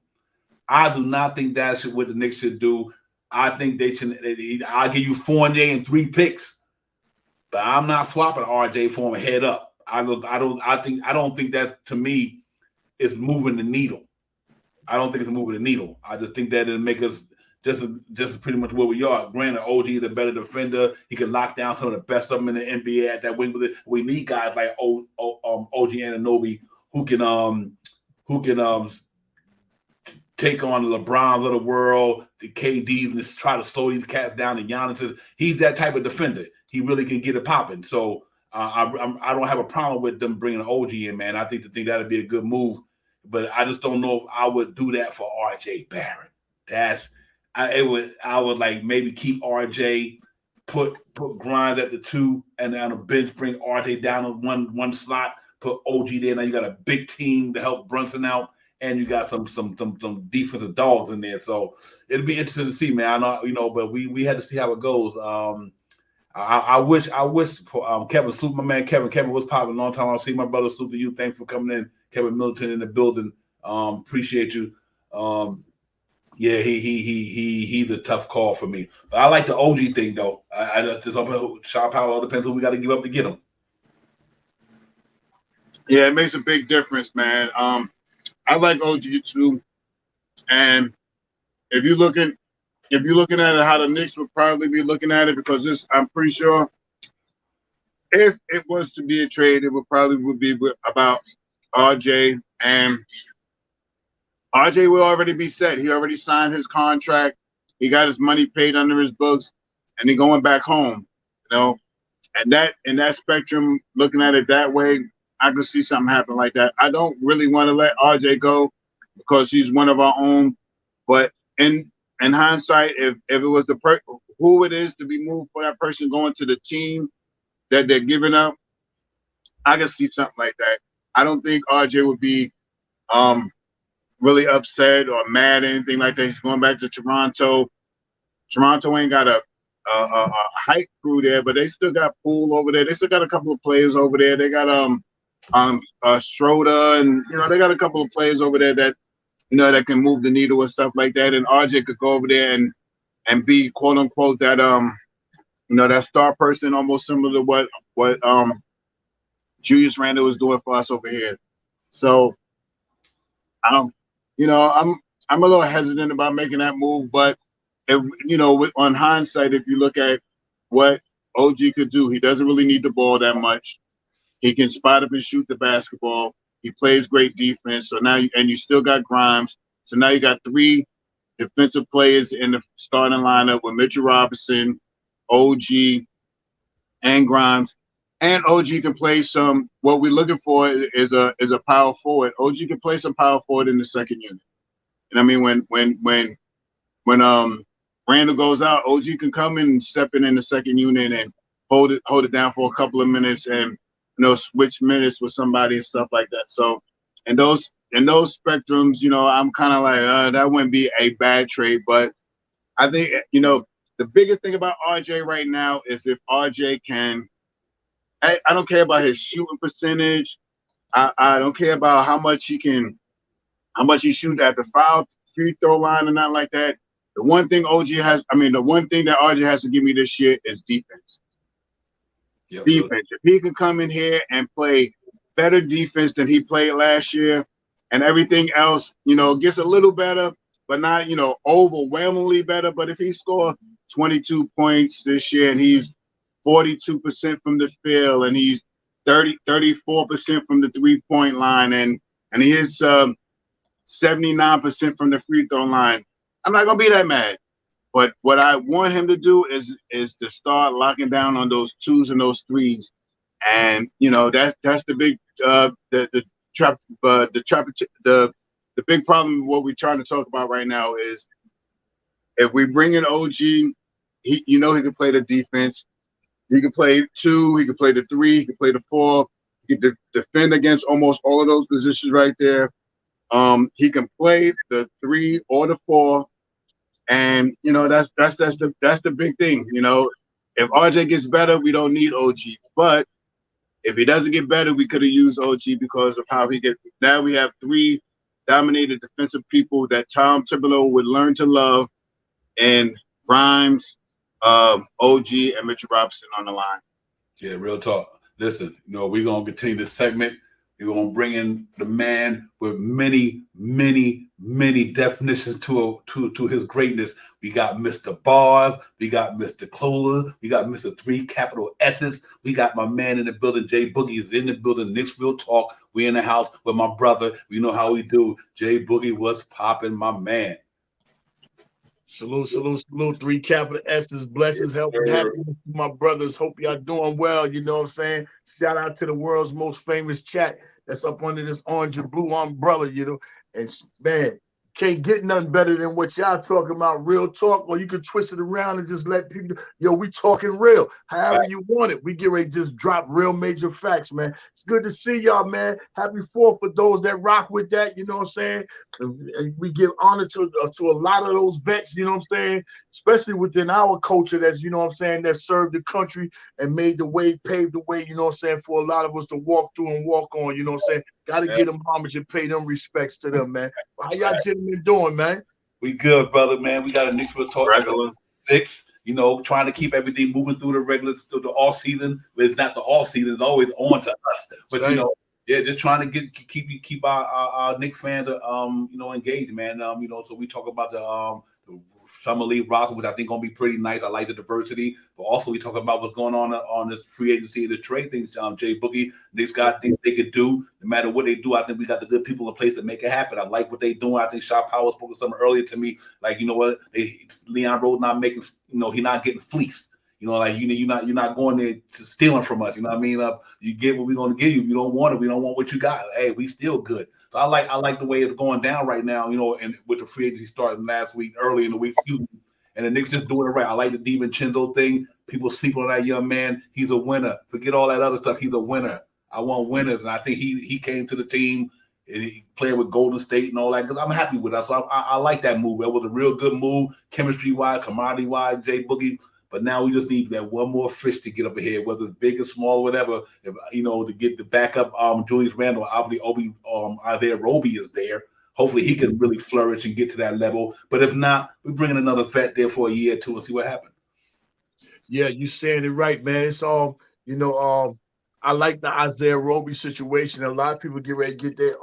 A: I do not think that's what the Knicks should do. I think they should. I'll give you Fournier and 3 picks, but I'm not swapping RJ for him head up. I don't think that, to me, is moving the needle. I don't think it's moving the needle. I just think that it'll make us just pretty much where we are. Granted, OG is a better defender. He can lock down some of the best of them in the NBA at that wing. We need guys like OG Anunoby who can take on the LeBrons of the world, the KDs, and just try to slow these cats down. And Giannis, he's that type of defender. He really can get it popping. So I don't have a problem with them bringing OG in, man. I think that'd be a good move. But I just don't know if I would do that for RJ Barrett. I would like maybe keep RJ, put Grimes at the 2, and on the bench bring RJ down to one slot, put OG there. Now you got a big team to help Brunson out, and you got some defensive dogs in there. So it'll be interesting to see, man. I know, but we had to see how it goes. I wish Kevin Sloop, my man Kevin was popping a long time. I'll see my brother Sloop to you. Thanks for coming in. Kevin Middleton in the building. Appreciate you. Yeah, he's a tough call for me. But I like the OG thing though. I just Shaw Power all depends who we got to give up to get him.
C: Yeah, it makes a big difference, man. I like OG too. And if you're looking at it, how the Knicks would probably be looking at it, because I'm pretty sure if it was to be a trade, it would be about RJ, and RJ will already be set. He already signed his contract. He got his money paid under his books, and he's going back home. And that in that spectrum, looking at it that way, I could see something happen like that. I don't really want to let RJ go because he's one of our own. But in hindsight, if it was who it is to be moved for that person going to the team that they're giving up, I could see something like that. I don't think RJ would be really upset or mad or anything like that. He's going back to Toronto. Toronto ain't got a hype crew there, but they still got Poole over there. They still got a couple of players over there. They got Schroeder, and they got a couple of players over there that that can move the needle and stuff like that. And RJ could go over there and be quote unquote that that star person, almost similar to what Julius Randle was doing for us over here. So I'm a little hesitant about making that move, but on hindsight, if you look at what OG could do, he doesn't really need the ball that much. He can spot up and shoot the basketball. He plays great defense. So now, you still got Grimes. So now you got 3 defensive players in the starting lineup with Mitchell Robinson, OG, and Grimes. And OG can play some. What we're looking for is a power forward. OG can play some power forward in the second unit. And I mean, when Randall goes out, OG can come in and step in the second unit and hold it down for a couple of minutes and switch minutes with somebody and stuff like that. So, and those spectrums, I'm kind of like, that wouldn't be a bad trade. But I think, the biggest thing about RJ right now is if RJ can, I don't care about his shooting percentage. I don't care about how much he shoots at the free throw line and not like that. The one thing the one thing that RJ has to give me this year is defense.
A: Yep,
C: Defense. If he can come in here and play better defense than he played last year, and everything else, gets a little better, but not, overwhelmingly better. But if he scores 22 points this year and he's 42% from the field and he's 34% from the 3-point line and he hits 79% from the free throw line, I'm not gonna be that mad. But what I want him to do is to start locking down on those twos and those threes, and that's the big the big problem. What we're trying to talk about right now is if we bring in OG, he can play the defense. He can play 2. He can play the 3. He can play the 4. He can defend against almost all of those positions right there. He can play the 3 or the 4, and that's the big thing. If RJ gets better, we don't need OG. But if he doesn't get better, we could have used OG because of how he gets. Now we have 3 dominated defensive people that Tom Thibodeau would learn to love, and Grimes, OG, and Mitchell Robinson on the line.
A: Yeah, real talk. Listen, we're gonna continue this segment. We're gonna bring in the man with many, many, many definitions to his greatness. We got Mr. Bars, we got Mr. Closer, we got Mr. 3 capital S's. We got my man in the building. Jay Boogie is in the building. Knicks Real Talk. We in the house with my brother. We know how we do. Jay Boogie, what's popping, my man?
D: Salute, 3 capital S's, blessings, health, and happiness to my brothers. Hope y'all doing well. You know what I'm saying? Shout out to the world's most famous chat that's up under this orange and blue umbrella, And man, can't get nothing better than what y'all talking about, real talk, or you can twist it around and just let people, we talking real. However you want it. We get ready to just drop real major facts, man. It's good to see y'all, man. Happy 4th for those that rock with that, you know what I'm saying? And we give honor to a lot of those vets, you know what I'm saying? Especially within our culture that's, that served the country and made the way, paved the way, you know what I'm saying, for a lot of us to walk through and walk on, you know what I'm saying? Got to get them homage and pay them respects to them, man. How y'all gentlemen doing, man?
A: We good, brother, man. We got a Knicks Real Talk.
C: Regular
A: 6, trying to keep everything moving through the regular, through the off season. But it's not the off season; it's always on to us. But just trying to keep our Knicks fans, engaged, man. So we talk about the Summer League roster, which I think gonna be pretty nice. I like the diversity, but also we talk about what's going on this free agency, this trade things. Jay Boogie, Knicks got things they could do. No matter what they do, I think we got the good people in place to make it happen. I like what they doing. I think Shaw Powell spoke to something earlier to me, like Leon Rose not making, he not getting fleeced. You're not going there to stealing from us. You know what I mean? You get what we're gonna give you. If you don't want it, we don't want what you got. Hey, we still good. So I like the way it's going down right now, and with the free agency starting last week, early in the week, and the Knicks just doing it right. I like the DiVincenzo thing. People sleep on that young man. He's a winner. Forget all that other stuff. He's a winner. I want winners, and I think he came to the team and he played with Golden State and all that. Because I'm happy with that. So I like that move. That was a real good move, chemistry-wise, commodity-wise, Jay Boogie. But now we just need that one more fish to get up ahead, whether it's big or small, whatever. To get the backup. Julius Randle, obviously, Isaiah Roby is there. Hopefully, he can really flourish and get to that level. But if not, we're bringing another vet there for a year or two and see what happens.
D: Yeah, you saying it right, man. It's all I like the Isaiah Roby situation. A lot of people get ready to get their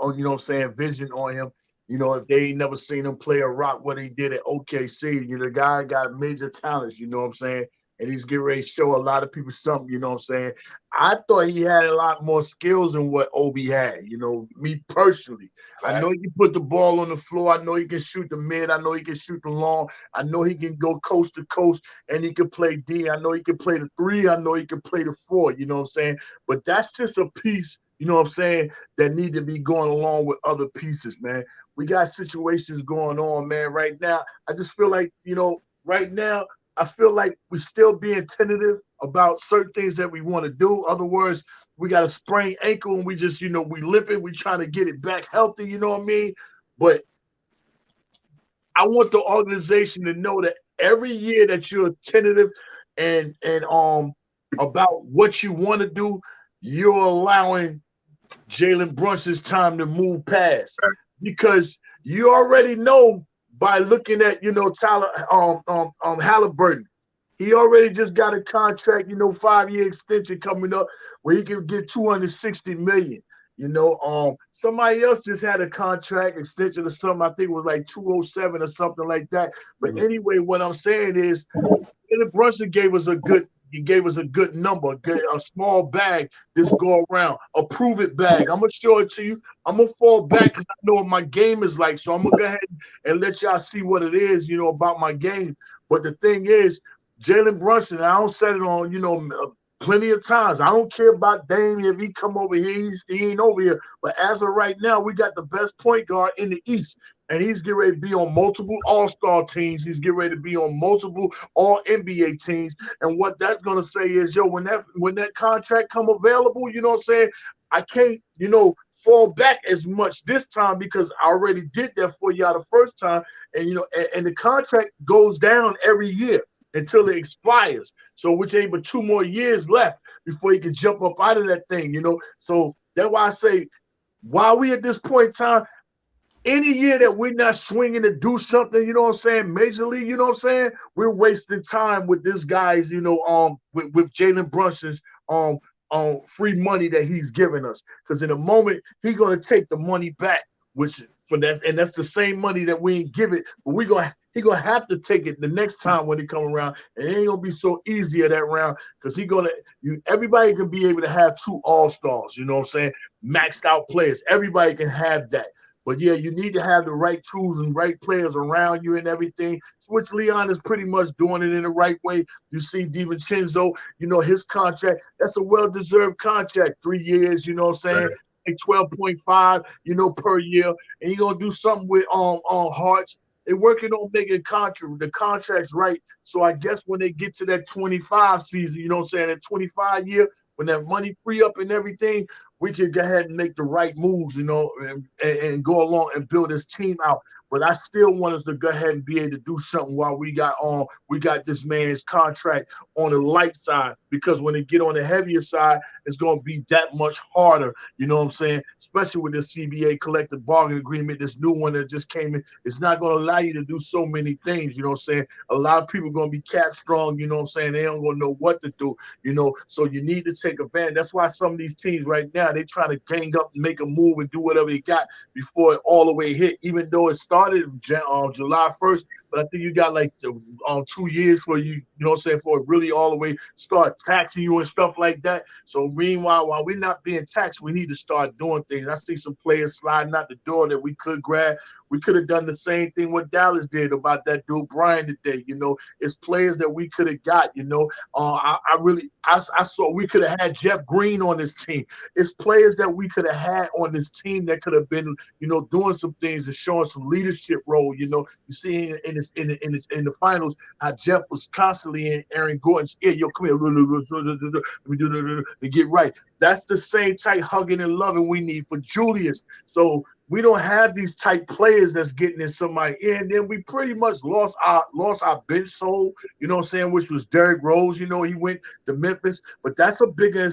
D: vision on him. If they ain't never seen him play a rock what he did at OKC, the guy got major talents, you know what I'm saying? And he's getting ready to show a lot of people something, you know what I'm saying? I thought he had a lot more skills than what Obi had, me personally. I know he can put the ball on the floor. I know he can shoot the mid. I know he can shoot the long. I know he can go coast to coast and he can play D. I know he can play the 3. I know he can play the 4, you know what I'm saying? But that's just a piece, you know what I'm saying, that need to be going along with other pieces, man. We got situations going on, man, right now. I just feel like, right now, I feel like we're still being tentative about certain things that we want to do. Other words, we got a sprained ankle and we just, we limping. We trying to get it back healthy. You know what I mean? But I want the organization to know that every year that you're tentative and about what you want to do, you're allowing Jalen Brunson's time to move past, because you already know by looking at Tyler Halliburton. He already just got a contract, 5-year extension coming up where he can get $260 million. Somebody else just had a contract extension or something. I think it was like 207 or something like that. But anyway, what I'm saying is, Jalen Brunson gave us a good number, a small bag this go around, a prove it bag. I'm gonna show it to you. I'm gonna fall back because I know what my game is like. So I'm gonna go ahead and let y'all see what it is, about my game. But the thing is, Jalen Brunson, I don't set it on, plenty of times. I don't care about Dame if he come over here, he ain't over here. But as of right now, we got the best point guard in the East. And he's getting ready to be on multiple all-star teams. He's getting ready to be on multiple all-NBA teams. And what that's going to say is, when that contract come available, you know what I'm saying, I can't, fall back as much this time because I already did that for y'all the first time. And, and the contract goes down every year until it expires. So which ain't but 2 more years left before he can jump up out of that thing, So that's why I say, while we at this point in time, any year that we're not swinging to do something, major league, we're wasting time with this guy's, with Jalen Brunson's free money that he's giving us. Because in a moment, he's gonna take the money back, and that's the same money that we ain't give it, but he gonna have to take it the next time when he come around, and it ain't gonna be so easy at that round because everybody can be able to have 2 all-stars, maxed out players. Everybody can have that. But yeah, you need to have the right tools and right players around you and everything, which Leon is pretty much doing it in the right way. You see DiVincenzo, his contract, that's a well-deserved contract, 3 years, like 12.5, per year. And you're gonna do something with Hearts. They're working on making the contracts right. So I guess when they get to that 25 season, that 25 year, when that money free up and everything, we can go ahead and make the right moves, and go along and build this team out. But I still want us to go ahead and be able to do something while we got this man's contract on the light side, because when it get on the heavier side, it's going to be that much harder. You know what I'm saying? Especially with this CBA collective bargaining agreement, this new one that just came in, it's not going to allow you to do so many things. You know what I'm saying? A lot of people are going to be cap strong. You know what I'm saying? They don't going to know what to do. So you need to take advantage. That's why some of these teams right now, they trying to gang up and make a move and do whatever they got before it all the way hit. Even though it started July 1st, but I think you got like 2 years for for it really all the way start taxing you and stuff like that. So meanwhile, while we're not being taxed, we need to start doing things. I see some players sliding out the door that we could grab. We could have done the same thing what Dallas did about that dude Brian today. It's players that we could have got. I saw we could have had Jeff Green on this team. It's players that we could have had on this team that could have been, doing some things and showing some leadership role. You see in the finals how Jeff was constantly in Aaron Gordon's ear. Yo, come here, let me do to get right. That's the same type hugging and loving we need for Julius. So we don't have these type players that's getting in somebody ear. And then we pretty much lost our bench soul, which was Derrick Rose. He went to Memphis, but that's a bigger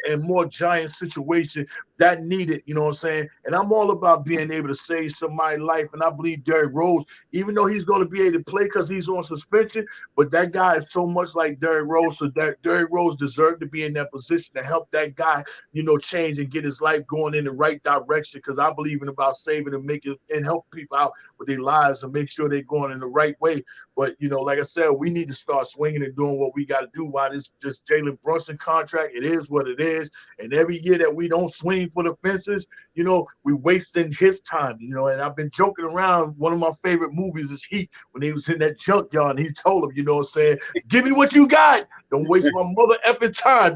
D: and more giant situation that needed, And I'm all about being able to save somebody's life. And I believe Derrick Rose, even though he's going to be able to play because he's on suspension, but that guy is so much like Derrick Rose. So Derrick Rose deserved to be in that position to help that guy, change and get his life going in the right direction. Because I believe in about saving and making and help people out with their lives and make sure they're going in the right way. But, like I said, we need to start swinging and doing what we got to do. While this Jalen Brunson contract, it is what it is. And every year that we don't swing for the fences, we wasting his time, and I've been joking around. One of my favorite movies is Heat, when he was in that junkyard and he told him, give me what you got. Don't waste my mother effing time,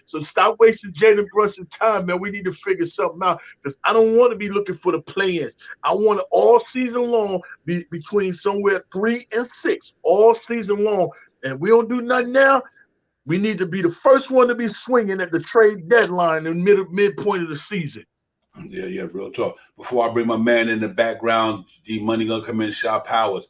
D: So stop wasting Jalen Brunson's time, man. We need to figure something out because I don't want to be looking for the play-ins. I want it all season long be between somewhere 3 and 6 all season long. And we don't do nothing now. We need to be the first one to be swinging at the trade deadline in midpoint of the season.
A: Yeah, real talk. Before I bring my man in the background, G Money gonna come in, Shaw Powers.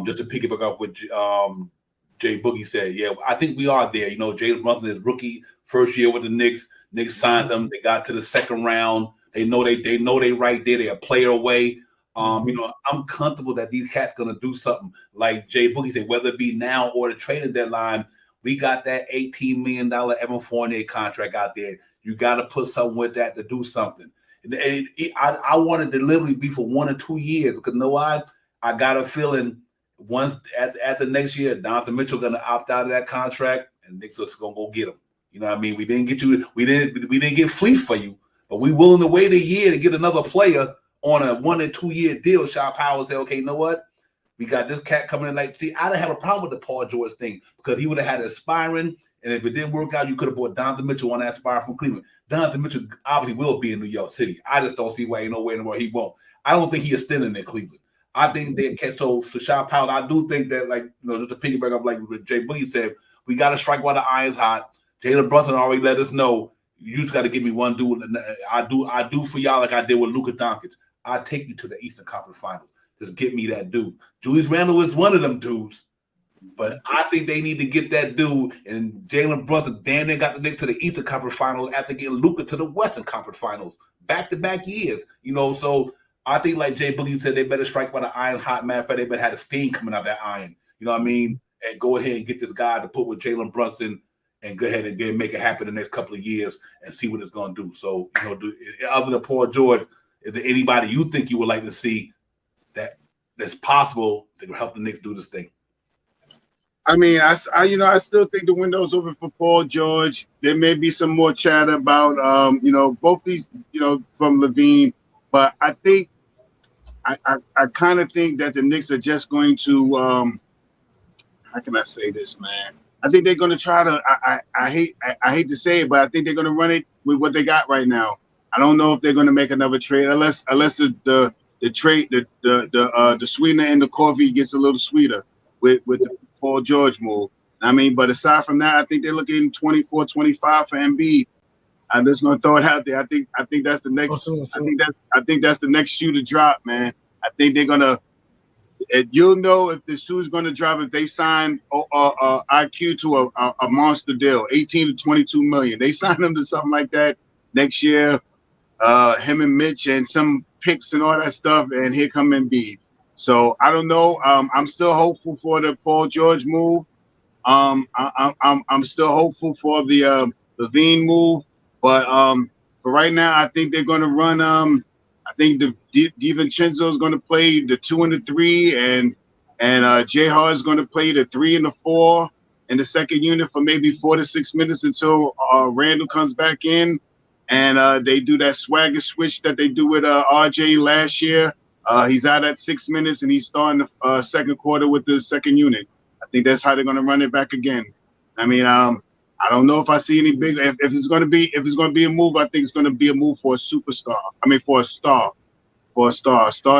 A: Just to pick it back up with Jay Boogie said, yeah, I think we are there. You know, Jalen Brunson is rookie, first year with the Knicks. Knicks signed them. They got to the second round. They know they right there. They're a player away. You know, I'm comfortable that these cats gonna do something. Like Jay Boogie said, whether it be now or the trading deadline, we got that $18 million Evan Fournier contract out there. You got to put something with that to do something. And I wanted to literally be for 1 or 2 years because you know why? I got a feeling once at the next year, Donovan Mitchell gonna opt out of that contract, and Knicks are gonna go get him. You know what I mean? We didn't get you. We didn't get fleeced for you, but we willing to wait a year to get another player on a 1 or 2 year deal. Shaw Powell said, okay, you know what? We got this cat coming in. Like, see, I didn't have a problem with the Paul George thing because he would have had it aspiring, and if it didn't work out, you could have bought Donovan Mitchell on that aspire from Cleveland. Donovan Mitchell obviously will be in New York City. I just don't see why ain't no way in the world he won't. I don't think he is still in Cleveland. I think they can. So Shaw Powell, I do think that, like, you know, just to piggyback up, like what Jay Boogie said, we got to strike while the iron's hot. Jalen Brunson already let us know. You just got to give me one dude. I do for y'all like I did with Luka Doncic. I take you to the Eastern Conference Finals. Just get me that dude. Julius Randle is one of them dudes, but I think they need to get that dude. And Jalen Brunson damn near got the Knicks to the Eastern Conference Finals after getting Luka to the Western Conference Finals back-to-back years. You know, so I think like Jay Boogie said, they better strike by the iron hot. Matter of fact, they better have a steam coming out of that iron. You know what I mean? And go ahead and get this guy to put with Jalen Brunson and go ahead and make it happen the next couple of years and see what it's going to do. So, you know, other than Paul George, is there anybody you think you would like to see that's possible to help the Knicks do this thing?
C: I mean, I still think the window's open for Paul George. There may be some more chatter about, you know, both these, you know, from Levine, but I think, I kind of think that the Knicks are just going to, how can I say this, man? I think they're going to try to. I hate to say it, but I think they're going to run it with what they got right now. I don't know if they're going to make another trade unless the trade the sweetener in the coffee gets a little sweeter with the Paul George move. I mean, but aside from that, I think they're looking 24, 25 for Embiid. I'm just gonna throw it out there. I think that's the next. I think that's the next shoe to drop, man. I think they're gonna. You'll know if the shoe is gonna drop if they sign IQ to a monster deal, 18 to 22 million. They sign them to something like that next year. Him and Mitch and some picks and all that stuff, and here come Embiid. So I don't know. I'm still hopeful for the Paul George move. I'm still hopeful for the Levine move, but for right now, I think they're going to run. I think the DiVincenzo is going to play the 2 and the 3, and J Hart is going to play the 3 and the 4 in the second unit for maybe 4 to 6 minutes until Randall comes back in, and they do that swagger switch that they do with RJ last year. He's out at 6 minutes, and he's starting the second quarter with the second unit. I think that's how they're going to run it back again. I mean, I don't know if I see any big. If it's going to be a move, I think it's going to be a move for a superstar. I mean, for a star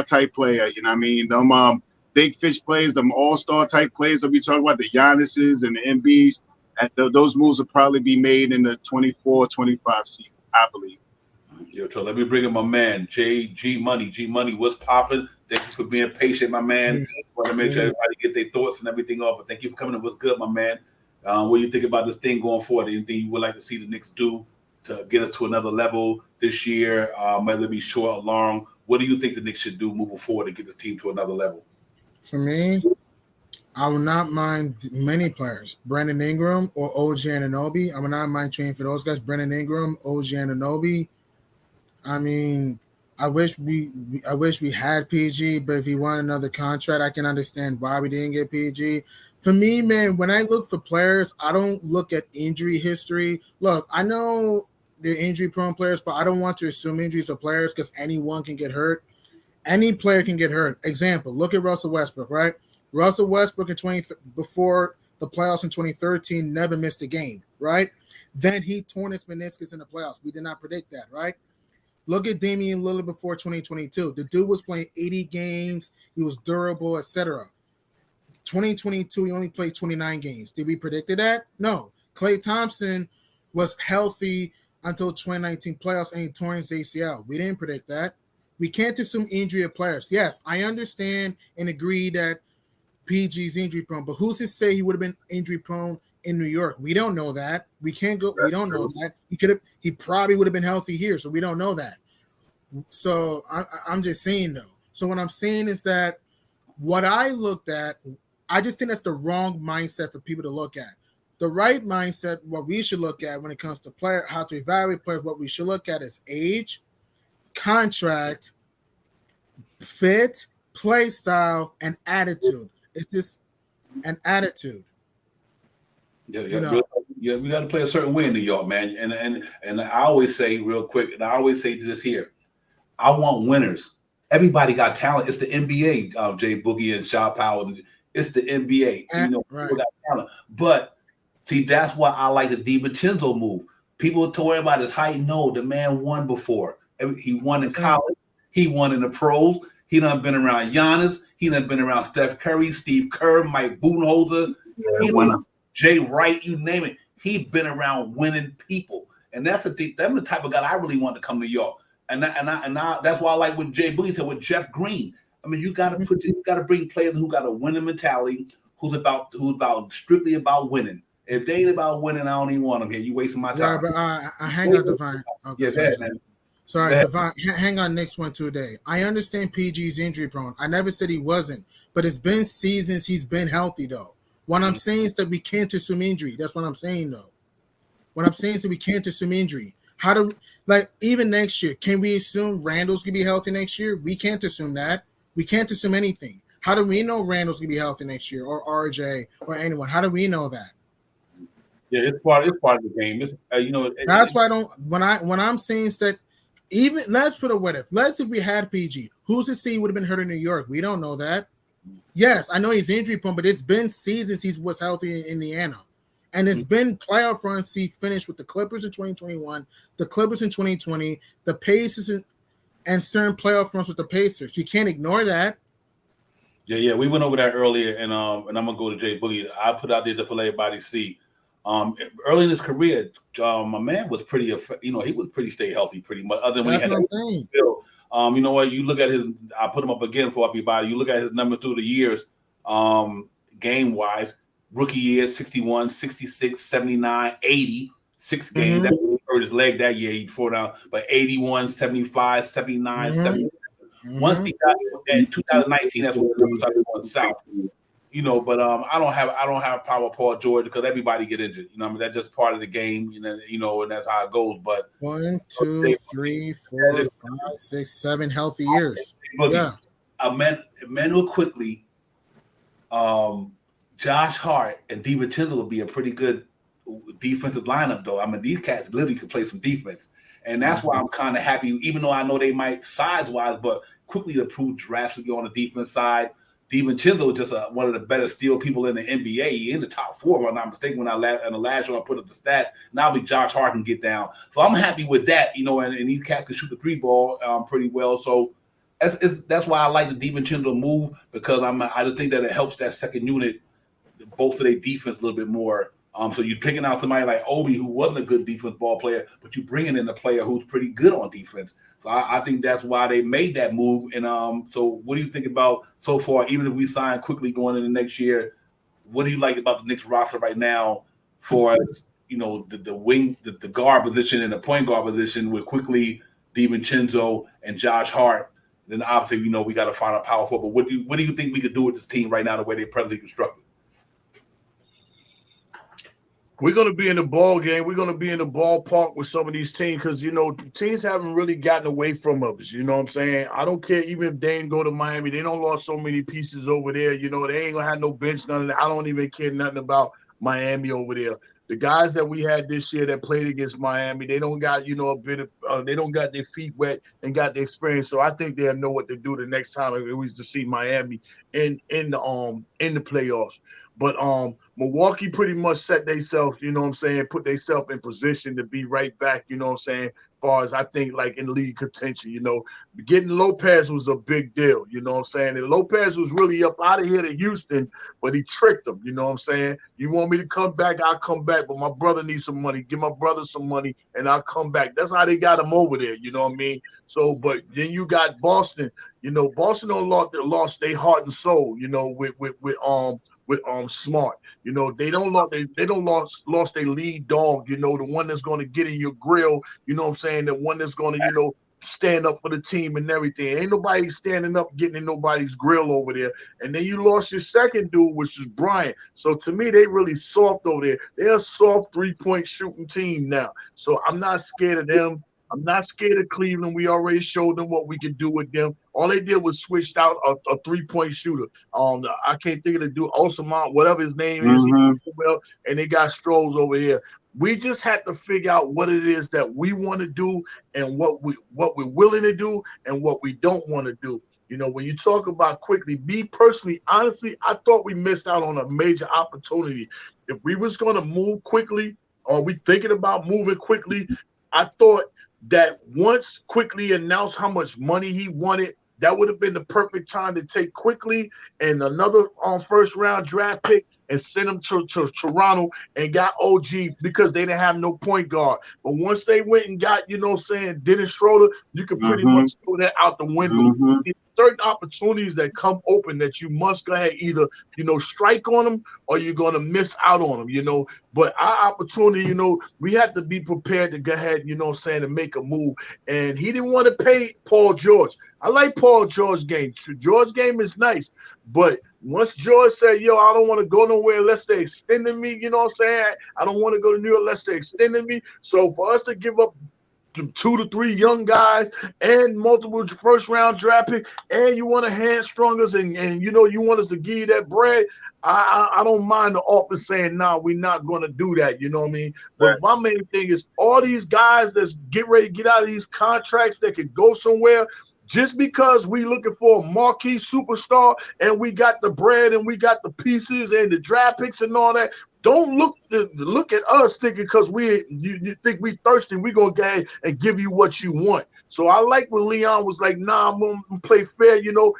C: type player. You know what I mean? Them big fish players, them all-star type players that we talk about, the Giannis's and the MBs. Those moves will probably be made in the 24-25 season, I believe.
A: Yo, so let me bring in my man, G Money. G Money, what's popping? Thank you for being patient, my man. Want to make sure everybody get their thoughts and everything off. But thank you for coming in. What's good, my man? What do you think about this thing going forward? Anything you would like to see the Knicks do to get us to another level this year, whether it be short or long? What do you think the Knicks should do moving forward to get this team to another level?
E: For me, I would not mind many players. Brandon Ingram or OG Anunoby. I would not mind trading for those guys. Brandon Ingram, OG Anunoby. I mean, I wish we had PG, but if he won another contract, I can understand why we didn't get PG. For me, man, when I look for players, I don't look at injury history. Look, I know they're injury-prone players, but I don't want to assume injuries of players because anyone can get hurt. Any player can get hurt. Example, look at Russell Westbrook, right? Russell Westbrook before the playoffs in 2013 never missed a game, right? Then he torn his meniscus in the playoffs. We did not predict that, right? Look at Damian Lillard before 2022. The dude was playing 80 games. He was durable, etc. 2022, he only played 29 games. Did we predict that? No. Klay Thompson was healthy until 2019 playoffs and he tore his ACL. We didn't predict that. We can't assume injury of players. Yes, I understand and agree that PG's injury prone, but who's to say he would have been injury prone in New York? We don't know that. We can't go. We don't know that. He probably would have been healthy here, so we don't know that. So I'm just saying though. So what I'm saying is that what I looked at, I just think that's the wrong mindset for people to look at. The right mindset, what we should look at when it comes to player, how to evaluate players, what we should look at is age, contract, fit, play style, and attitude. It's just an attitude.
A: Yeah, we got to play a certain way in New York, man. And I always say real quick, and I always say this here, I want winners. Everybody got talent. It's the NBA, Jay Boogie and Shaw Powell. It's the NBA. People got talent. But see, that's why I like the DiVincenzo move. People talking about his height. No, the man won before. He won in college. He won in the pros. He done been around Giannis. He done been around Steph Curry, Steve Kerr, Mike Budenholzer, Jay Wright, you name it. He's been around winning people. And that's the type of guy I really want to come to New York. And that's why I like what Jay Boogie said with Jeff Green. I mean, you got to bring players who got a winning mentality, who's strictly about winning. If they ain't about winning, I don't even want them here. You wasting my time.
E: Yeah, but hang on, Divine. Okay,
A: man.
E: Sorry, Divine. Hang on, next one today. I understand PG's injury prone. I never said he wasn't, but it's been seasons he's been healthy though. What I'm saying is that we can't assume injury. That's what I'm saying though. What I'm saying is that we can't assume injury. How do even next year? Can we assume Randall's gonna be healthy next year? We can't assume that. We can't assume anything. How do we know Randall's gonna be healthy next year, or RJ, or anyone? How do we know that?
A: Yeah, it's part of the game. It's,
E: that's why I don't. When I'm saying that, even let's put a what if. Let's if we had PG, who's to see he would have been hurt in New York? We don't know that. Yes, I know he's injury prone, but it's been seasons he was healthy in Indiana. And it's been playoff runs he finished with the Clippers in 2021, the Clippers in 2020, the Pacers and certain playoff runs with the Pacers. You can't ignore that.
A: Yeah, we went over that earlier, and I'm gonna go to Jay Boogie. I put out there to let everybody see. Early in his career, my man was pretty, he was pretty stay healthy, pretty much. Other than when he had
E: what I'm saying.
A: You know what? You look at his. I put him up again for everybody. You look at his number through the years, game wise. Rookie year, 61, 66, 79, 80, 6 games. That hurt his leg that year. He fought down, but 81, 75, 79, 77. Once he got in 2019, that's when the started going south. But I don't have a problem with Paul George because everybody get injured. That's just part of the game. And that's how it goes. But
E: 1, 2, 3, 4, 5, 6, 7 healthy years. Yeah,
A: Emmanuel quickly. Josh Hart and DiVincenzo will be a pretty good defensive lineup, though. I mean, these cats literally can play some defense. And that's why I'm kind of happy, even though I know they might size-wise, but quickly improved drastically on the defense side. DiVincenzo is just one of the better steal people in the NBA. He's in the top 4, if I'm not mistaken, in the last year I put up the stats. Now Josh Hart can get down. So I'm happy with that, and these cats can shoot the 3 ball pretty well. So that's why I like the DiVincenzo move, because I just think that it helps that second unit both of their defense a little bit more. So you're picking out somebody like Obi, who wasn't a good defense ball player, but you're bringing in a player who's pretty good on defense. So I think that's why they made that move. And so what do you think about so far, even if we sign quickly going into next year, what do you like about the Knicks roster right now for, the wing, the guard position and the point guard position with quickly DiVincenzo and Josh Hart? Then obviously, we got to find a power forward. But what do you think we could do with this team right now, the way they're presently constructed?
D: We're going to be in the ball game. We're going to be in the ballpark with some of these teams because, teams haven't really gotten away from us. You know what I'm saying? I don't care even if they ain't go to Miami. They don't lost so many pieces over there. They ain't going to have no bench, none of that. I don't even care nothing about Miami over there. The guys that we had this year that played against Miami, they don't got, a bit of they don't got their feet wet and got the experience. So I think they'll know what to do the next time if it was to see Miami in the playoffs. But Milwaukee pretty much set themselves, you know what I'm saying, put themselves in position to be right back, you know what I'm saying, as far as I think like in league contention, you know. Getting Lopez was a big deal, you know what I'm saying? And Lopez was really up out of here to Houston, but he tricked them, you know what I'm saying? You want me to come back, I'll come back, but my brother needs some money. Give my brother some money and I'll come back. That's how they got him over there, you know what I mean? So, but then you got Boston, you know, Boston lost their heart and soul, you know, with Smart. You know, they don't lost their lead dog, you know, the one that's going to get in your grill, you know what I'm saying, the one that's going to, you know, stand up for the team and everything. Ain't nobody standing up getting in nobody's grill over there. And then you lost your second dude, which is Bryant. So to me, they really soft over there. They're a soft 3-point shooting team now. So I'm not scared of them. I'm not scared of Cleveland. We already showed them what we could do with them. All they did was switched out a 3-point shooter. I can't think of the dude, Osama, whatever his name is. Well, and they got Strohs over here. We just have to figure out what it is that we want to do and what we're willing to do and what we don't want to do. You know, when you talk about quickly, me personally, honestly, I thought we missed out on a major opportunity. If we was going to move quickly, or we thinking about moving quickly, I thought that once Quickly announced how much money he wanted, that would have been the perfect time to take Quickly and another first round draft pick and send him to Toronto and got OG because they didn't have no point guard. But once they went and got, you know what I'm saying, Dennis Schroeder, you can pretty much throw that out the window. Certain opportunities that come open that you must go ahead either, you know, strike on them or you're going to miss out on them, you know. But our opportunity, you know, we have to be prepared to go ahead, you know what I'm saying, and make a move. And he didn't want to pay Paul George. I like Paul George's game. George's game is nice. But once George said, yo, I don't want to go nowhere unless they're extending me, you know what I'm saying? I don't want to go to New York unless they're extending me. So for us to give up 2 to 3 young guys and multiple first round draft pick, and you want to hamstring us and you know you want us to give you that bread, I don't mind the office saying nah, we're not going to do that, you know what I mean? But my main thing is all these guys that's get ready to get out of these contracts that could go somewhere. Just because we looking for a marquee superstar and we got the bread and we got the pieces and the draft picks and all that, don't look at us thinking because you think we thirsty, we gonna go and give you what you want. So I like when Leon was like, nah, I'm gonna play fair, you know,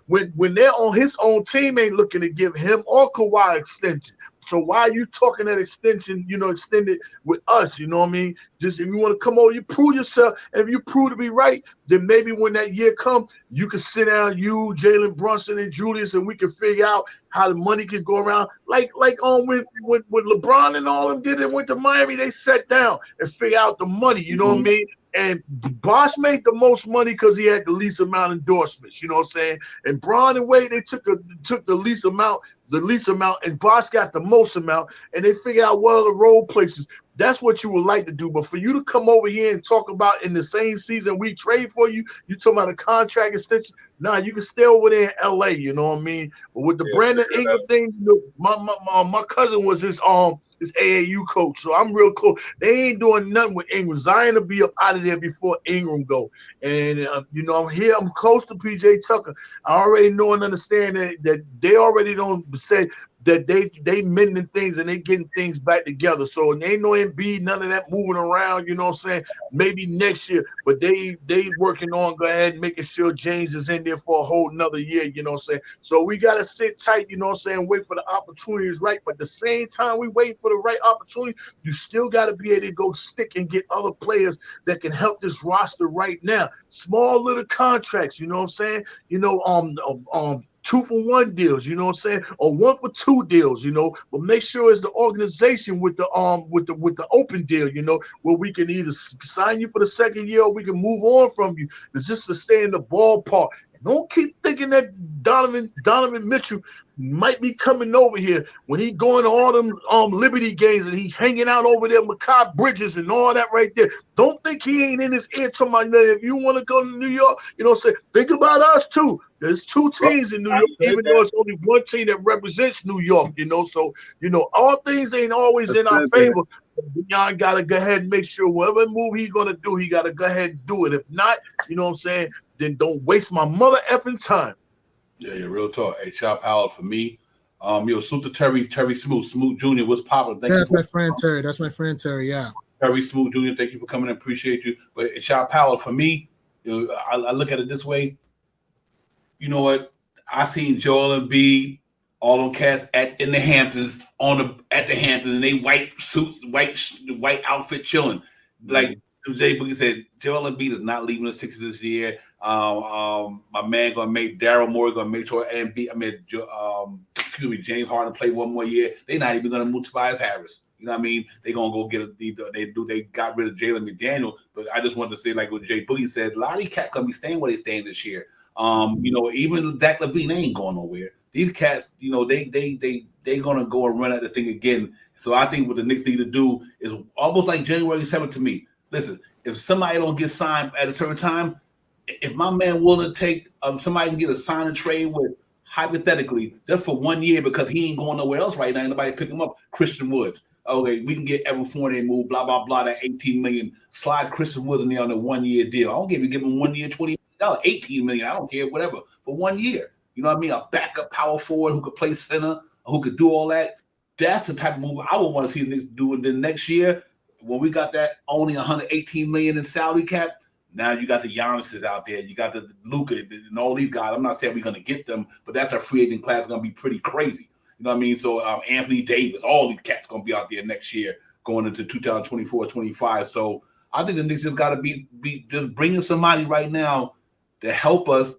D: when they're on his own team ain't looking to give him or Kawhi extension. So why are you talking that extension, you know, extended with us, you know what I mean? Just if you want to come over, you prove yourself. And if you prove to be right, then maybe when that year comes, you can sit down, you, Jalen Brunson, and Julius, and we can figure out how the money can go around. Like when LeBron and all them did and went to Miami, they sat down and figure out the money, you know what I mean? And Bosh made the most money because he had the least amount of endorsements, you know what I'm saying? And Braun and Wade, they took the least amount, and Bosh got the most amount, and they figured out what are the role places. That's what you would like to do. But for you to come over here and talk about in the same season we trade for you, you talking about a contract extension, nah, you can stay over there in LA, you know what I mean? But with the Brandon Ingram thing, you know, my cousin was his AAU coach, so I'm real close. They ain't doing nothing with Ingram. Zion will be up out of there before Ingram go. And you know, I'm close to PJ Tucker. I already know and understand that they already don't say that they mending things and they getting things back together. So and they no Embiid, none of that moving around, you know what I'm saying? Maybe next year, but they working on go ahead and making sure James is in there for a whole nother year, you know what I'm saying? So we gotta sit tight, you know what I'm saying, wait for the opportunities right. But at the same time we wait for the right opportunity, you still gotta be able to go stick and get other players that can help this roster right now. Small little contracts, you know what I'm saying? You know, 2-for-1 deals, you know what I'm saying, or 1-for-2 deals, you know. But make sure it's the organization with the open deal, you know, where we can either sign you for the second year or we can move on from you. It's just to stay in the ballpark. Don't keep thinking that Donovan Mitchell might be coming over here when he going to all them Liberty games and he hanging out over there with Mikal Bridges and all that right there. Don't think he ain't in his ear talking about if you want to go to New York, you know what I'm saying, think about us too. There's 2 teams in New York, even though it's only 1 team that represents New York, you know. So, you know, all things ain't always in our favor. Y'all got to go ahead and make sure whatever move he's going to do, he got to go ahead and do it. If not, you know what I'm saying, then don't waste my mother effing time.
A: Yeah, real talk. Hey, Chop Howard for me. Salute to Terry Smoot Jr. What's popping? Thank
E: Yeah,
A: you.
E: that's my friend Terry. That's my friend Terry. Yeah.
A: Terry Smoot Jr. Thank you for coming. Appreciate you. But Shot Power, for me, I look at it this way. You know what? I seen Joel Embiid, all them cats in the Hamptons at the Hamptons, and they white suits, white outfit chilling. Like Jay Boogie said, Joel Embiid is not leaving the Sixers this year. My man gonna make Daryl Morey gonna make sure James Harden play one more year. They're not even gonna move Tobias Harris. You know what I mean? They're gonna go get they got rid of Jalen McDaniel, but I just wanted to say, like what Jay Boogie said, a lot of these cats gonna be staying where they staying this year. Even Zach LaVine, they ain't going nowhere. These cats, they gonna go and run at this thing again. So I think what the Knicks need to do is almost like January 7th to me. Listen, if somebody don't get signed at a certain time, if my man willing to take somebody can get a sign and trade with, hypothetically, just for 1 year because he ain't going nowhere else right now, nobody pick him up. Christian Woods. Okay, we can get Evan Fournier moved, blah, blah, blah, that $18 million. Slide Christian Woods in there on a 1 year deal. I don't give him 1 year, $20 million, $18 million. I don't care, whatever, for 1 year. You know what I mean? A backup power forward who could play center, who could do all that. That's the type of move I would want to see the Knicks do. And then next year, when we got that only $118 million in salary cap, now you got the Giannis's out there, you got the Luka and all these guys. I'm not saying we're going to get them, but that's our free agent class going to be pretty crazy. You know what I mean? So Anthony Davis, all these cats going to be out there next year going into 2024-25. So I think the Knicks just got to be just bringing somebody right now to help us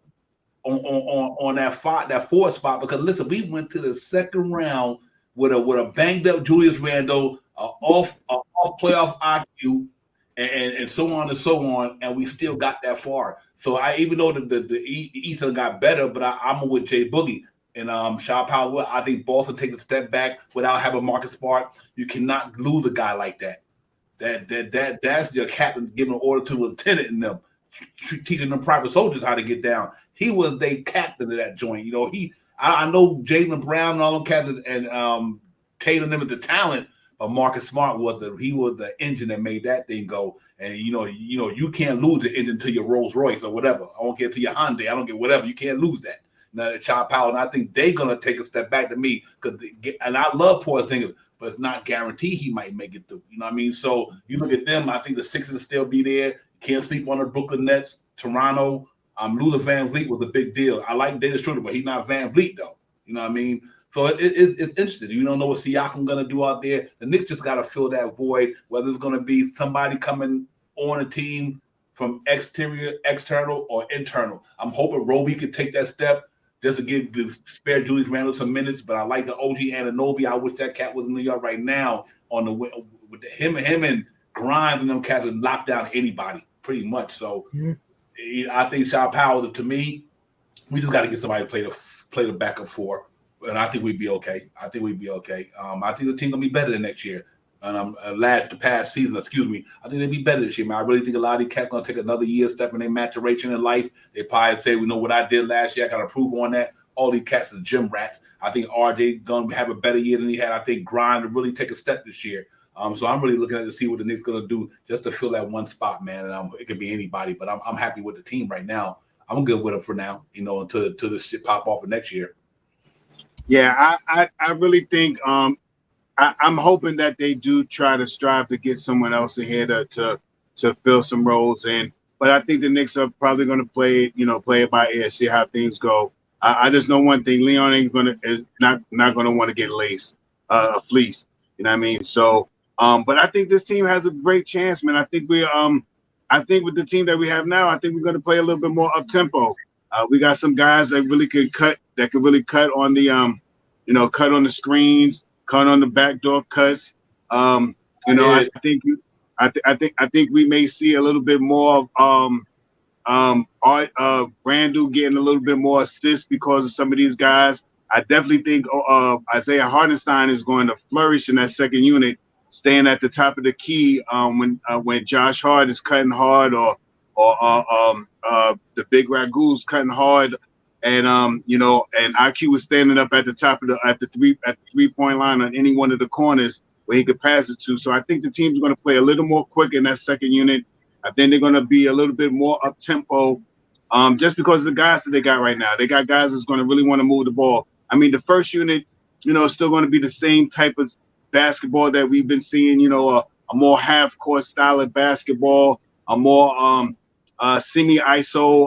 A: on that fourth spot. Because listen, we went to the second round with a banged up Julius Randle, off playoff IQ, and so on, and we still got that far. So even though the Eastern got better, but I'm with Jay Boogie and Shaw Powell. I think Boston takes a step back without having Marcus Smart. You cannot lose a guy like that. That's your captain giving an order to a lieutenant in them, teaching them private soldiers how to get down. He was the captain of that joint. You know, I know Jaylen Brown and all them captains and Tatum them at the talent, but Marcus Smart was the engine that made that thing go. And you can't lose the engine to your Rolls Royce or whatever. I don't care to your Hyundai. I don't get whatever. You can't lose that. Now, Chop Powell, and I think they're gonna take a step back to me and I love Porzingis, but it's not guaranteed he might make it through. You know what I mean? So you look at them. I think the Sixers will still be there. Can't sleep on the Brooklyn Nets, Toronto. Lula Van Vliet was a big deal. I like Dennis Schroeder, but he's not Van Vliet though. You know what I mean? So it's interesting. You don't know what Siakam gonna do out there. The Knicks just gotta fill that void. Whether it's gonna be somebody coming on a team from external or internal. I'm hoping Roby could take that step just to spare Julius Randle some minutes. But I like the OG Anunoby. I wish that cat was in New York right now with him and Grimes and them cats would knock down anybody pretty much. So I think Shaw Powell, to me, we just got to get somebody to play the backup four. And I think we'd be okay. I think the team gonna be better than next year. The past season, I think they'd be better this year, man. I really think a lot of these cats gonna take another year step in their maturation in life. They probably say, we know what I did last year. I gotta prove on that. All these cats are gym rats. I think RJ gonna have a better year than he had. I think Grind to really take a step this year. So I'm really looking at to see what the Knicks gonna do just to fill that one spot, man. And it could be anybody, but I'm happy with the team right now. I'm good with them for now, until the shit pop off for next year.
C: Yeah, I really think I'm hoping that they do try to strive to get someone else in here to fill some roles in. But I think the Knicks are probably going to play it by ear, see how things go. I just know one thing: Leon is not going to want to get fleeced. You know what I mean? So, but I think this team has a great chance, man. I think with the team that we have now, I think we're going to play a little bit more up tempo. We got some guys that really could cut on the cut on the screens, cut on the backdoor cuts. I think we may see a little bit more of Randall getting a little bit more assists because of some of these guys. I definitely think Isaiah Hartenstein is going to flourish in that second unit, staying at the top of the key when Josh Hart is cutting hard or the big Ragu's cutting hard, and and IQ was standing up at the top of the 3-point line on any one of the corners where he could pass it to. So I think the team's going to play a little more quick in that second unit. I think they're going to be a little bit more up tempo, just because of the guys that they got right now. They got guys that's going to really want to move the ball. I mean, the first unit still going to be the same type of basketball that we've been seeing. A more half-court style of basketball, a more semi-ISO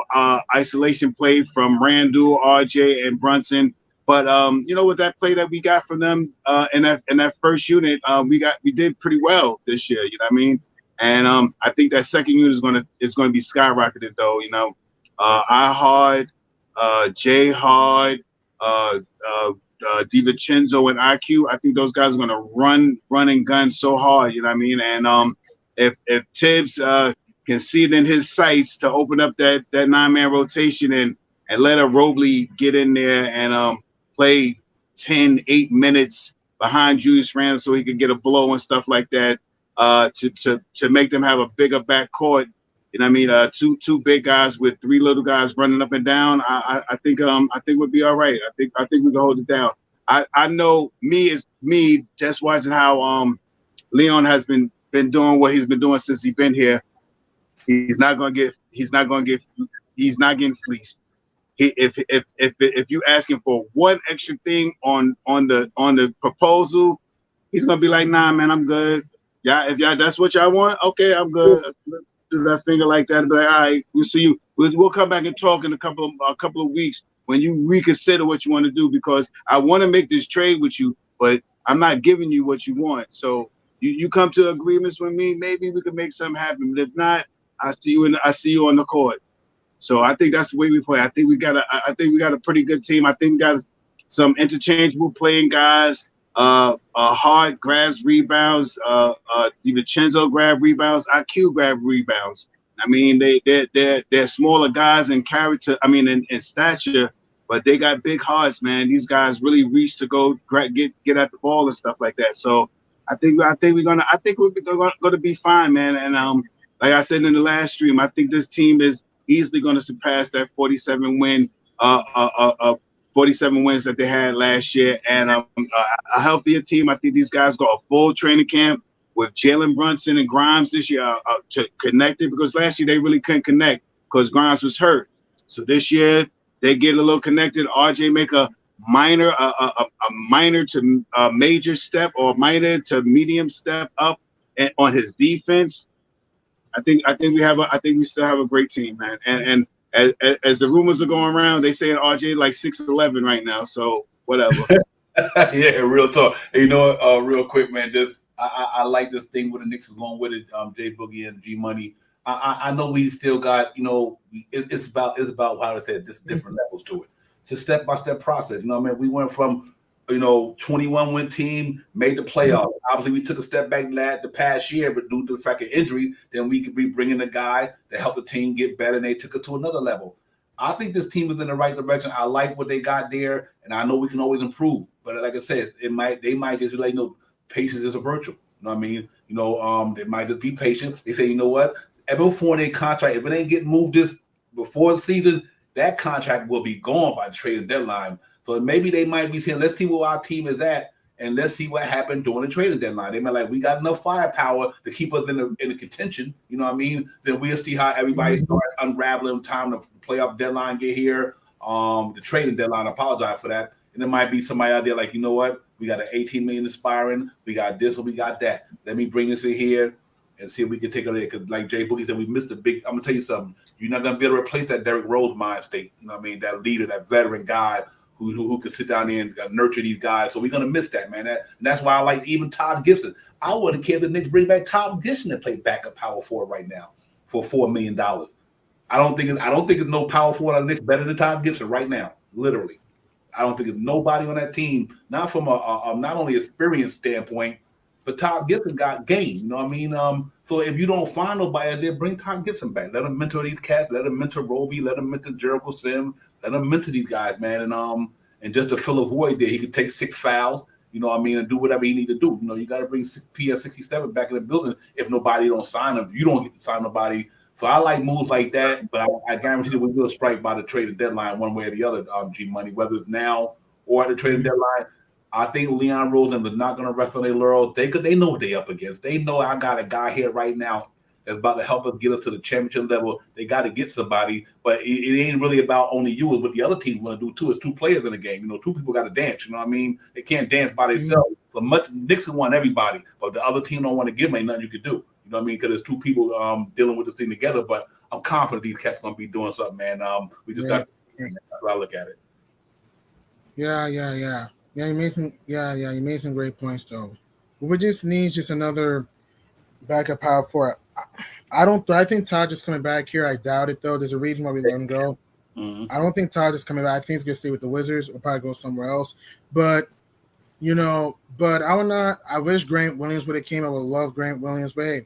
C: isolation play from Randall, RJ, and Brunson. But with that play that we got from them in that first unit, we did pretty well this year. You know what I mean? And I think that second unit is gonna be skyrocketing though. I Hard, J Hard, DiVincenzo, and IQ. I think those guys are gonna run and gun so hard. You know what I mean? And if Tibbs can see it in his sights to open up that 9-man rotation and let a Robley get in there and play 8 minutes behind Julius Randle so he could get a blow and stuff like that, to make them have a bigger backcourt. You know what I mean? Two big guys with 3 little guys running up and down. I think we'll be all right. I think we can hold it down. I know me just watching how Leon has been doing what he's been doing since he's been here. He's not getting fleeced. If you ask him for one extra thing on the proposal, he's gonna be like, nah, man, I'm good. Yeah, if y'all that's what y'all want, okay, I'm good. Do that finger like that and be like, all right, we'll see you. We'll come back and talk in a couple of weeks when you reconsider what you want to do, because I want to make this trade with you, but I'm not giving you what you want. So you come to agreements with me, maybe we can make something happen. But if not, I see you on the court. So I think that's the way we play. I think we got a pretty good team. I think we got some interchangeable playing guys. Hard grabs rebounds. DiVincenzo grab rebounds. IQ grab rebounds. I mean, they're smaller guys in character. I mean, in stature, but they got big hearts, man. These guys really reach to go get at the ball and stuff like that. So I think we're gonna be fine, man. And like I said in the last stream, I think this team is easily going to surpass that 47 wins that they had last year, and a healthier team. I think these guys got a full training camp with Jalen Brunson and Grimes this year to connect it, because last year they really couldn't connect because Grimes was hurt. So this year they get a little connected. RJ make a minor to major step, or minor to medium step up on his defense. I think we still have a great team, man. And as the rumors are going around, they saying RJ like 6'11" right now. So whatever.
A: Yeah, real talk. Hey, real quick, man. I like this thing with the Knicks along with it. J Boogie and G Money. I know we still got, it's about how to say it, this different levels to it. It's a step-by-step process. We went from 21 win team, made the playoffs. Obviously, we took a step back the past year, but due to the fact of injury, then we could be bringing a guy to help the team get better, and they took it to another level. I think this team is in the right direction. I like what they got there, and I know we can always improve. But like I said, they might just be like, patience is a virtue. You know what I mean? They might just be patient. They say, you know what? Evan Fournier contract, if it ain't getting moved this before the season, that contract will be gone by the trading deadline. So maybe they might be saying, let's see where our team is at, and let's see what happened during the trading deadline. They might like, we got enough firepower to keep us in the contention. You know what I mean? Then we'll see how everybody starts unraveling. Time the playoff deadline get here. The trading deadline, I apologize for that. And there might be somebody out there like, you know what? We got an $18 million aspiring. We got this or we got that. Let me bring this in here and see if we can take it there. Because like Jay Boogie said, we missed a big. I'm gonna tell you something. You're not gonna be able to replace that Derrick Rose mind state. You know what I mean? That leader, that veteran guy who could sit down there and nurture these guys. So we're gonna miss that, man. And that's why I like even Todd Gibson. I wouldn't care if the Knicks bring back Todd Gibson to play backup power forward right now for $4 million. I don't think it's no power forward on the Knicks better than Todd Gibson right now. Literally, I don't think it's nobody on that team. Not from a not only experience standpoint, but Todd Gibson got game. You know what I mean? So if you don't find nobody out there, bring Todd Gibson back. Let him mentor these cats. Let him mentor Roby. Let him mentor Jericho Sim. Let him mentor these guys, man. And just to fill a void there, he could take 6 fouls. You know what I mean, and do whatever he need to do. You got to bring PS67 back in the building. If nobody don't sign him, you don't get to sign nobody. So I like moves like that, but I guarantee that we will strike by the trading deadline one way or the other, G Money, whether it's now or at the trading deadline. I think Leon Rose and they're not going to rest on their laurels. They know what they're up against. They know I got a guy here right now that's about to help us get us to the championship level, they got to get somebody. But it ain't really about only you. It's what the other teams want to do too. It's two players in the game. You know, two people got to dance. You know what I mean? They can't dance by themselves. So much Knicks want everybody, but the other team don't want to give them. Ain't nothing you could do. You know what I mean? Because there's two people dealing with this thing together. But I'm confident these cats gonna be doing something, man. We just got. That's how I look at it.
E: Yeah. You made some great points though. We just need just another backup power forward. I think Taj is coming back here. I doubt it though. There's a reason why we let him go. I don't think Taj is coming back. I think he's gonna stay with the Wizards or probably go somewhere else. But I wish Grant Williams would have came. I would love Grant Williams, but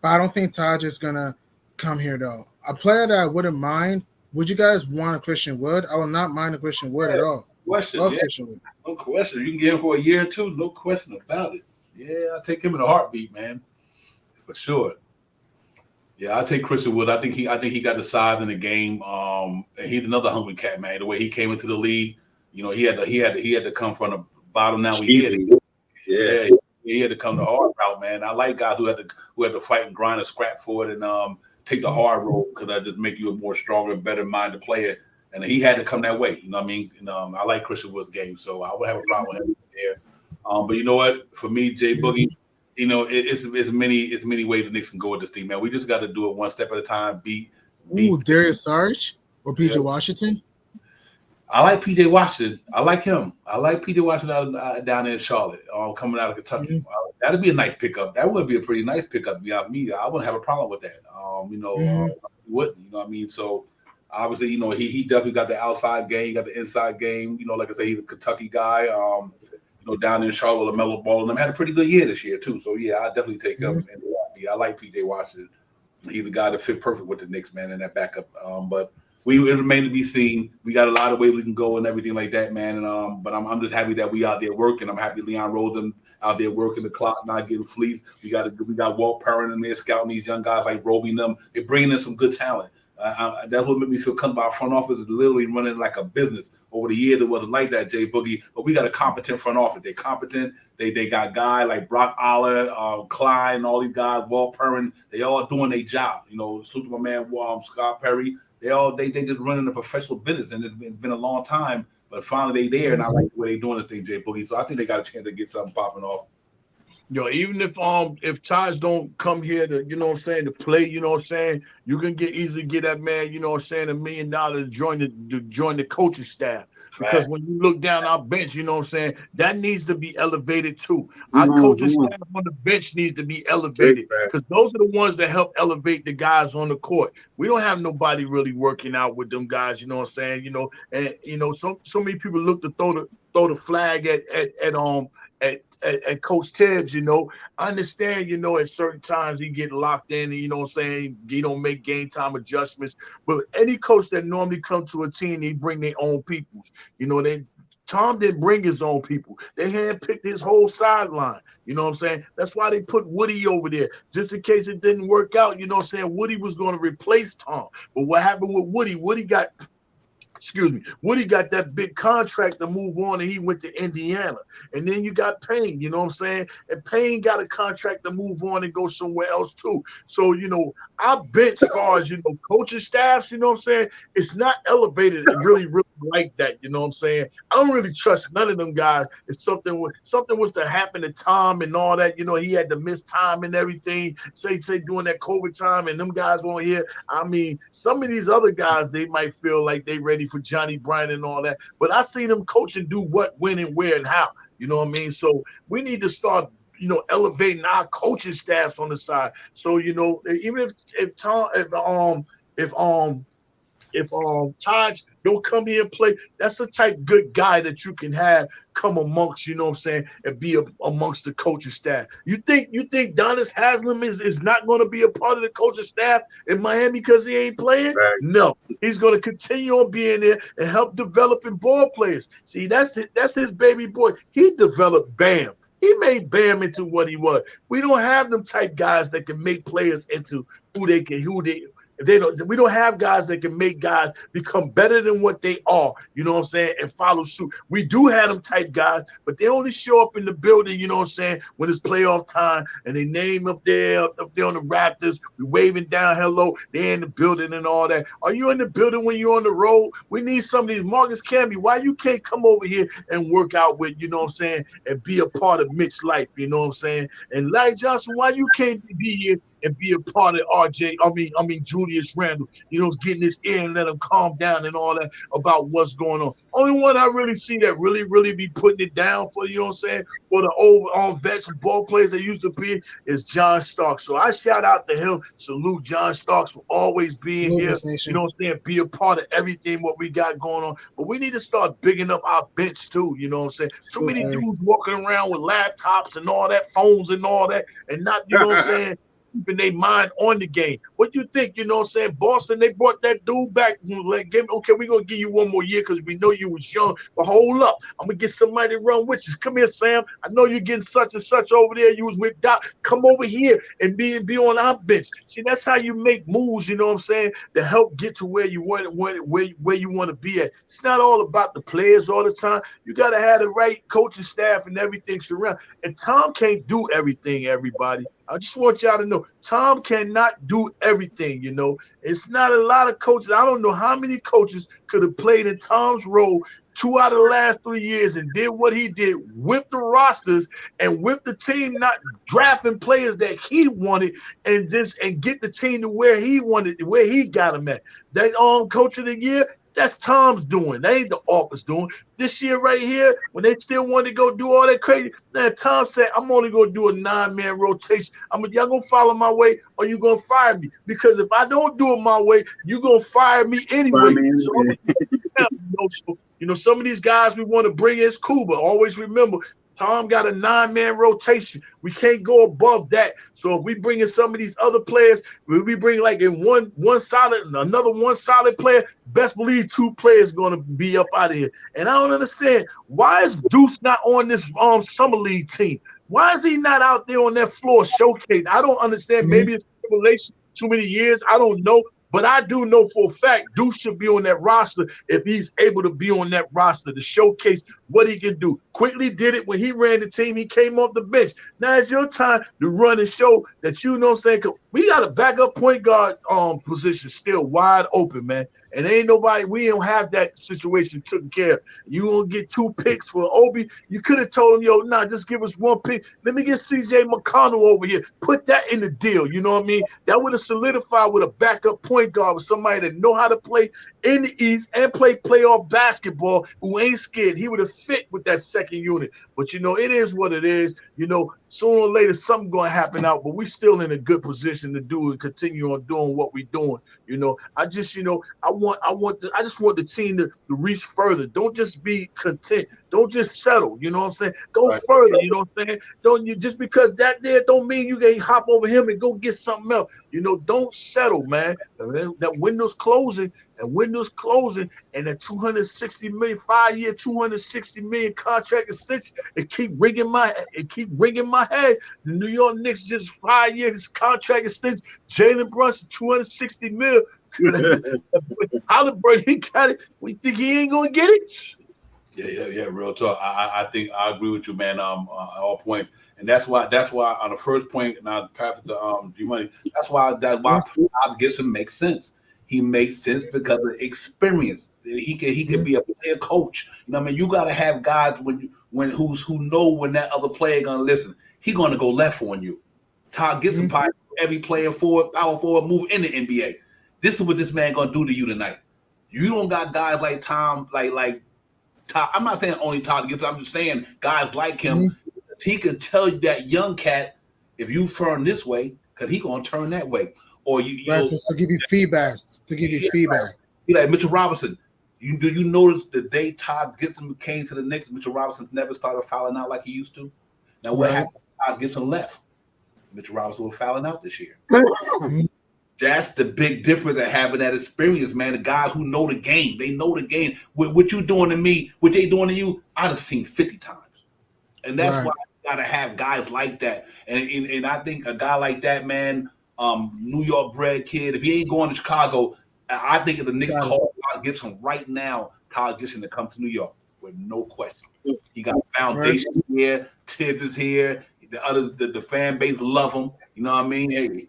E: I don't think Taj is gonna come here though. A player that I wouldn't mind. Would you guys want a Christian Wood? I will not mind a Christian Wood at all.
A: Christian Wood. No question. You can get him for a year or two. No question about it. Yeah, I'll take him in a heartbeat, man. For sure. Yeah, I'll take Christian Wood. I think he got the size in the game. And he's another hungry cat, man. The way he came into the league, you know, he had to come from the bottom. Now he had it. He had to come the hard route, man. I like guys who had to fight and grind and scrap for it and take the hard road because that just make you a more stronger, better minded player. And he had to come that way. You know what I mean? And, I like Christian Wood's game, so I would have a problem with him there. But you know what? For me, Jay Boogie, you know, it's many ways the Knicks can go with this team, man. We just got to do it one step at a time.
E: Darius Sarge or PJ Washington?
A: I like PJ Washington. I like him. I like PJ Washington down there in Charlotte, coming out of Kentucky. That'd be a nice pickup. That would be a pretty nice pickup. Yeah, me, I wouldn't have a problem with that. Wouldn't. You know what I mean? So obviously, you know, he definitely got the outside game, got the inside game. You know, like I say, he's a Kentucky guy. You know, down in Charlotte, LaMelo Ball, and them had a pretty good year this year too. So yeah, I definitely take him. And I like PJ Washington. He's the guy that fit perfect with the Knicks, man, in that backup. But it remains to be seen. We got a lot of ways we can go and everything like that, man. And but I'm just happy that we out there working. I'm happy Leon Roden out there working the clock, not getting fleeced. We got Walt Perrin in there scouting these young guys like Roby and them. They're bringing in some good talent. That's what made me feel comfortable. Our front office is literally running like a business. Over the years, it wasn't like that, Jay Boogie. But we got a competent front office. They're competent. They got guys like Brock Aller, Klein, all these guys, Walt Perrin. They all doing their job. You know, salute to my man Scott Perry. They just running a professional business, and it's been a long time. But finally, they there, and I like the way they doing the thing, Jay Boogie. So I think they got a chance to get something popping off.
D: Yo, even if Taj don't come here to, you know what I'm saying, to play, you know what I'm saying, you can easily get that man, you know what I'm saying, $1 million to join the coaching staff. Because when you look down our bench, you know what I'm saying, that needs to be elevated too. Our coaching staff on the bench needs to be elevated because those are the ones that help elevate the guys on the court. We don't have nobody really working out with them guys, you know what I'm saying, you know, and you know, so many people look to throw the flag at Coach Tibbs, you know. I understand, you know, at certain times he get locked in and, you know what I'm saying, he don't make game time adjustments. But any coach that normally come to a team, he bring their own peoples. You know, Tom didn't bring his own people. They handpicked his whole sideline. You know what I'm saying? That's why they put Woody over there, just in case it didn't work out. You know what I'm saying? Woody was going to replace Tom. But what happened with Woody? Woody got that big contract to move on, and he went to Indiana. And then you got Payne, you know what I'm saying? And Payne got a contract to move on and go somewhere else too. So, you know, our bench, as far as, you know, coaching staffs, you know what I'm saying, it's not elevated really like that, you know what I'm saying? I don't really trust none of them guys. If something was to happen to Tom and all that, you know, he had to miss time and everything, say during that COVID time, and them guys weren't here. I mean, some of these other guys, they might feel like they ready for Johnny Bryant and all that, but I seen them coach and do what, when, and where, and how. You know what I mean? So we need to start, you know, elevating our coaching staffs on the side. So, you know, even if Taj don't come here and play, that's the type good guy that you can have come amongst, you know what I'm saying, and be amongst the coaching staff. You think Donis Haslam is not going to be a part of the coaching staff in Miami because he ain't playing? Right. No, he's going to continue on being there and help developing ball players. See, that's his baby boy. He developed Bam. He made Bam into what he was. We don't have them type guys that can make players into who they If they don't, we don't have guys that can make guys become better than what they are, you know what I'm saying, and follow suit. We do have them type guys, but they only show up in the building, you know what I'm saying, when it's playoff time and they name up there on the Raptors, we waving down hello, they're in the building and all that. Are you in the building when you're on the road? We need some of these. Marcus Camby, why you can't come over here and work out with, you know what I'm saying, and be a part of Mitch's life, you know what I'm saying? And Larry Johnson, why you can't be here and be a part of Julius Randle, you know, getting his ear and let him calm down and all that about what's going on. Only one I really see that really be putting it down for, you know what I'm saying, for the old vets and ball players that used to be is John Starks. So I shout out to him, salute John Starks for always being here, you know what I'm saying, be a part of everything what we got going on. But we need to start bigging up our bench too, you know what I'm saying. So many dudes walking around with laptops and all that, phones and all that, and not, you know what I'm saying, keeping their mind on the game. What do you think? You know what I'm saying? Boston, they brought that dude back. Like, okay, we're going to give you one more year because we know you was young. But hold up. I'm going to get somebody to run with you. Come here, Sam. I know you're getting such and such over there. You was with Doc. Come over here and be on our bench. See, that's how you make moves, you know what I'm saying, to help get to where you want to be at. It's not all about the players all the time. You got to have the right coaching staff and everything surround. And Tom can't do everything, everybody. I just want y'all to know, Tom cannot do everything, you know. It's not a lot of coaches. I don't know how many coaches could have played in Tom's role 2 out of the last 3 years and did what he did with the rosters and with the team not drafting players that he wanted and get the team to where he wanted, where he got them at. That coach of the year, that's Tom's doing. That ain't the office doing. This year right here, when they still wanted to go do all that crazy, man, Tom said, I'm only going to do a 9-man rotation. Y'all going to follow my way or you going to fire me? Because if I don't do it my way, you're going to fire me anyway. You know, some of these guys we want to bring in is cool, but always remember, Tom got a 9-man rotation. We can't go above that. So if we bring in some of these other players, we bring like in another one solid player, best believe 2 players going to be up out of here. And I don't understand, why is Deuce not on this summer league team? Why is he not out there on that floor showcasing? I don't understand. Maybe it's relation too many years. I don't know. But I do know for a fact Deuce should be on that roster if he's able to be on that roster to showcase what he can do. Quickly did it when he ran the team. He came off the bench. Now it's your time to run and show that, you know what I'm saying, 'cause we got a backup point guard position still wide open, man. And ain't nobody, we don't have that situation taken care of. You gonna get 2 picks for Obi. You could have told him, yo, nah, just give us 1 pick. Let me get CJ McConnell over here. Put that in the deal. You know what I mean? That would have solidified with a backup point guard with somebody that know how to play in the East and play playoff basketball who ain't scared. He would have fit with that second unit. But, you know, it is what it is. You know, sooner or later, something going to happen out, but we still in a good position to do and continue on doing what we're doing. You know, I just, you know, I just want the team to reach further. Don't just be content. Don't just settle. You know what I'm saying? Go further. You know what I'm saying? Don't you just because that there don't mean you can hop over him and go get something else. You know, don't settle, man. That window's closing. And windows closing, and that 260 million 5-year, 260 million contract extension, it keep ringing my head. The New York Knicks just 5 years contract extension. Jalen Brunson 260 million. Halliburton, he got it. We think he ain't gonna get it.
A: Yeah. Real talk. I think I agree with you, man. On all points, and that's why on the first point, and I'll pass it to G-Money. That's why Bob Gibson makes sense. He makes sense because of experience. He can be a player coach. You know what I mean? You got to have guys who know when that other player gonna listen. He gonna go left on you. Todd Gibson probably every player power forward move in the NBA. This is what this man gonna do to you tonight. You don't got guys like Tom, like Todd. I'm not saying only Todd Gibson. I'm just saying guys like him. He can tell you that young cat, if you turn this way, because he gonna turn that way. Or you
E: right, to give you feedback. Right.
A: Be like Mitchell Robinson. Do you notice the day Todd Gibson came to the Knicks, Mitchell Robinson never started fouling out like he used to? Now what happened? Todd Gibson left. Mitchell Robinson was fouling out this year. That's the big difference of having that experience, man. The guys who know the game, they know the game. What you doing to me, what they doing to you, I'd have seen 50 times. And that's why you gotta have guys like that. And I think a guy like that, man. New York bred kid. If he ain't going to Chicago, I think if the Knicks call Kyle Gibson right now, Kyle Gibson to come to New York with no question. He got a foundation here. Tibbs is here. The fan base love him. You know what I mean? Hey,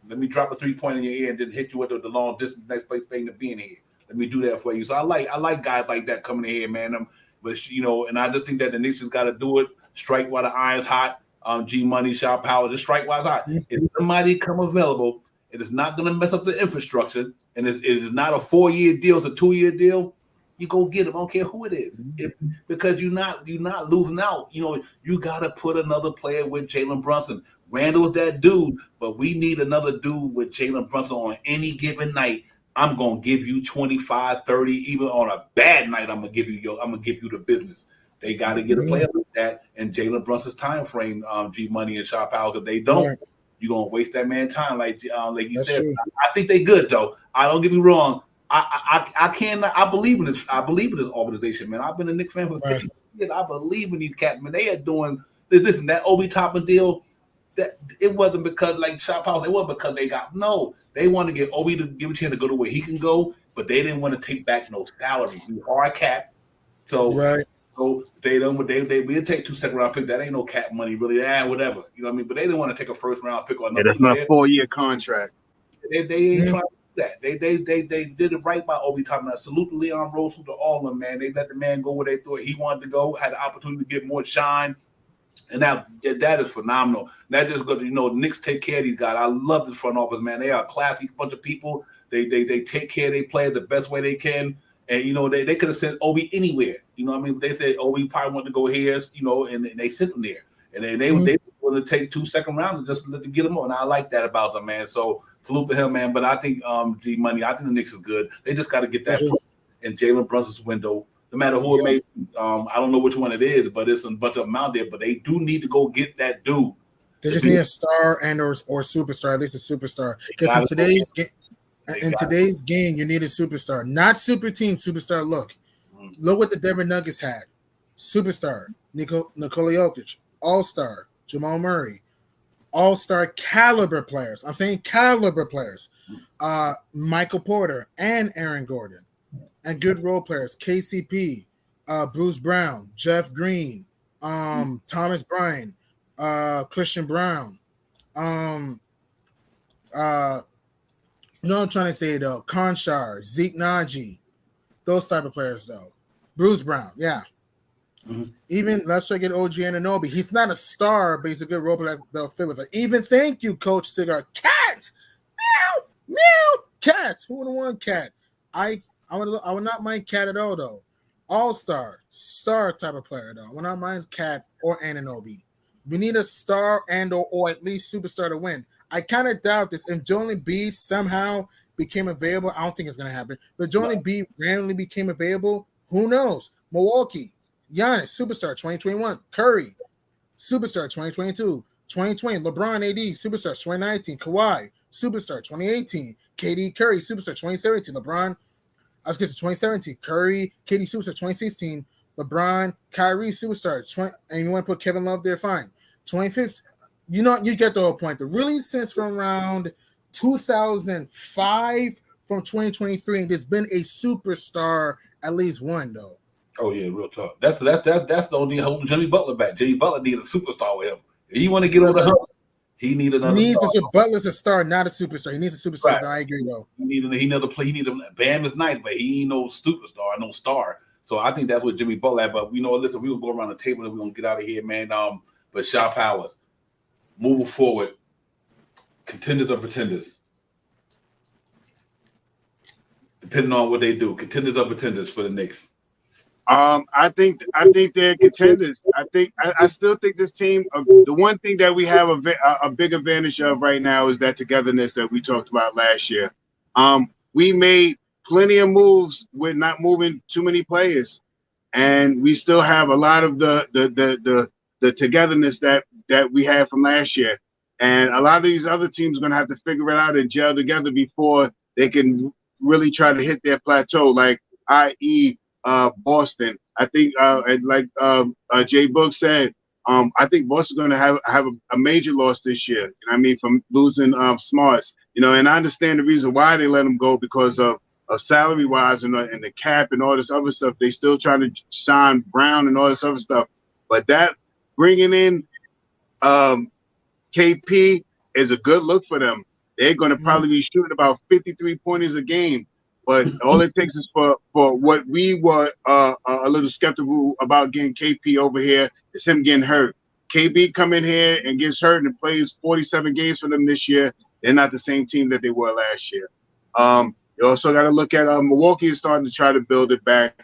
A: let me drop a 3-point in your ear and then hit you with the long distance next place thing to being here. Let me do that for you. So I like guys like that coming in here, man. But you know, and I just think that the Knicks has got to do it. Strike while the iron's hot. G Money, Shot Power, just strike while it's hot. If somebody come available, it is not going to mess up the infrastructure, and it is not a 4-year deal. It's a 2-year deal. You go get him. I don't care who it is, because you're not losing out. You know, you got to put another player with Jalen Brunson. Randall's that dude, but we need another dude with Jalen Brunson on any given night. I'm gonna give you 25, 30, even on a bad night. I'm gonna give you the business. They got to get a player like that in Jalen Brunson's time frame. G Money and Shot Power, because they don't, you're gonna waste that man's time. Like you said, I think they good though. I don't get me wrong. I cannot. I believe in this. I believe in this organization, man. I've been a Knicks fan for 50 years. I believe in these cats, man. They are doing this and that Obi Toppin deal. That it wasn't because like Shot Power. It wasn't because they got They want to get Obi to give a chance to go to where he can go, but they didn't want to take back no salary. We are a cap, so So they don't. We'll take 2 second-round picks. That ain't no cap money, really. Whatever. You know what I mean? But they didn't want to take a first-round pick on another.
C: That's not a 4-year contract.
A: They ain't trying to do that. They did it right by Obi Toppin. Salute to Leon Rose, salute to all of them, man. They let the man go where they thought he wanted to go. Had the opportunity to get more shine. And that is phenomenal. That just good. You know, Knicks take care of these guys. I love this front office, man. They are a classy bunch of people. They take care of their players the best way they can. And you know, they could have sent Obi anywhere. You know what I mean? They said Obi probably wanted to go here, you know, and they sent him there. And then they want to take 2 second rounds just to get him on. I like that about them, man. So salute to him, man. But I think G Money, I think the Knicks is good. They just got to get that in Jalen Brunson's window. No matter who it may be. I don't know which one it is, but it's a bunch of them out there. But they do need to go get that dude.
E: They just need a star and or superstar, at least a superstar. Because in today's game, you need a superstar, not super team, superstar. Look what the Denver Nuggets had. Superstar, Nikola Jokic, all-star, Jamal Murray, all-star caliber players. I'm saying caliber players. Michael Porter and Aaron Gordon. And good role players, KCP, Bruce Brown, Jeff Green, Thomas Bryant, Christian Brown. You know what I'm trying to say, though? Conchar, Zeke Naji, those type of players, though. Bruce Brown, yeah. Even let's check it, OG Anunoby. He's not a star, but he's a good role player that'll fit with it. Even thank you, Coach Cigar. Cat! Meow! Cat! Who would have won Cat? I would not mind Cat at all, though. All-star, star type of player, though. I would not mind Cat or Anunoby. We need a star and or at least superstar to win. I kind of doubt this. If Joel Embiid somehow became available, I don't think it's going to happen. But Joel Embiid randomly became available, who knows? Milwaukee, Giannis, superstar 2021. Curry, superstar 2022. 2020, LeBron AD, superstar 2019. Kawhi, superstar 2018. KD Curry, superstar 2017. LeBron, I was going to say 2017. Curry, KD, superstar 2016. LeBron, Kyrie, superstar. And you want to put Kevin Love there, fine. 25th. You know, you get the whole point. The really since from around 2005 from 2023, there's been a superstar at least one, though.
A: Oh yeah, real talk. That's the only holding Jimmy Butler back. Jimmy Butler needed a superstar with him. If he want to get on the hook, he need another.
E: He needs
A: star.
E: Butler's a star, not a superstar. He needs a superstar. Right. I agree, though.
A: He need another play. He need a Bam is nice, but he ain't no superstar, no star. So I think that's what Jimmy Butler had. But listen, we're gonna go around the table and we're gonna get out of here, man. But Shot Powers, moving forward, contenders or pretenders? Depending on what they do, contenders or pretenders for the Knicks?
C: I think they're contenders. I still think this team. The one thing that we have a big advantage of right now is that togetherness that we talked about last year. We made plenty of moves with not moving too many players, and we still have a lot of the togetherness that we had from last year. And a lot of these other teams are going to have to figure it out and gel together before they can really try to hit their plateau, like i.e. Boston. I think, like Jay Book said, I think Boston's going to have a major loss this year. I mean, from losing Smarts, you know, and I understand the reason why they let him go because of salary wise and the cap and all this other stuff. They still trying to sign Brown and all this other stuff. But that bringing in KP is a good look for them. They're going to probably be shooting about 53 pointers a game. But all it takes is for what we were a little skeptical about getting KP over here is him getting hurt. KB come in here and gets hurt and plays 47 games for them this year. They're not the same team that they were last year. You also got to look at Milwaukee is starting to try to build it back.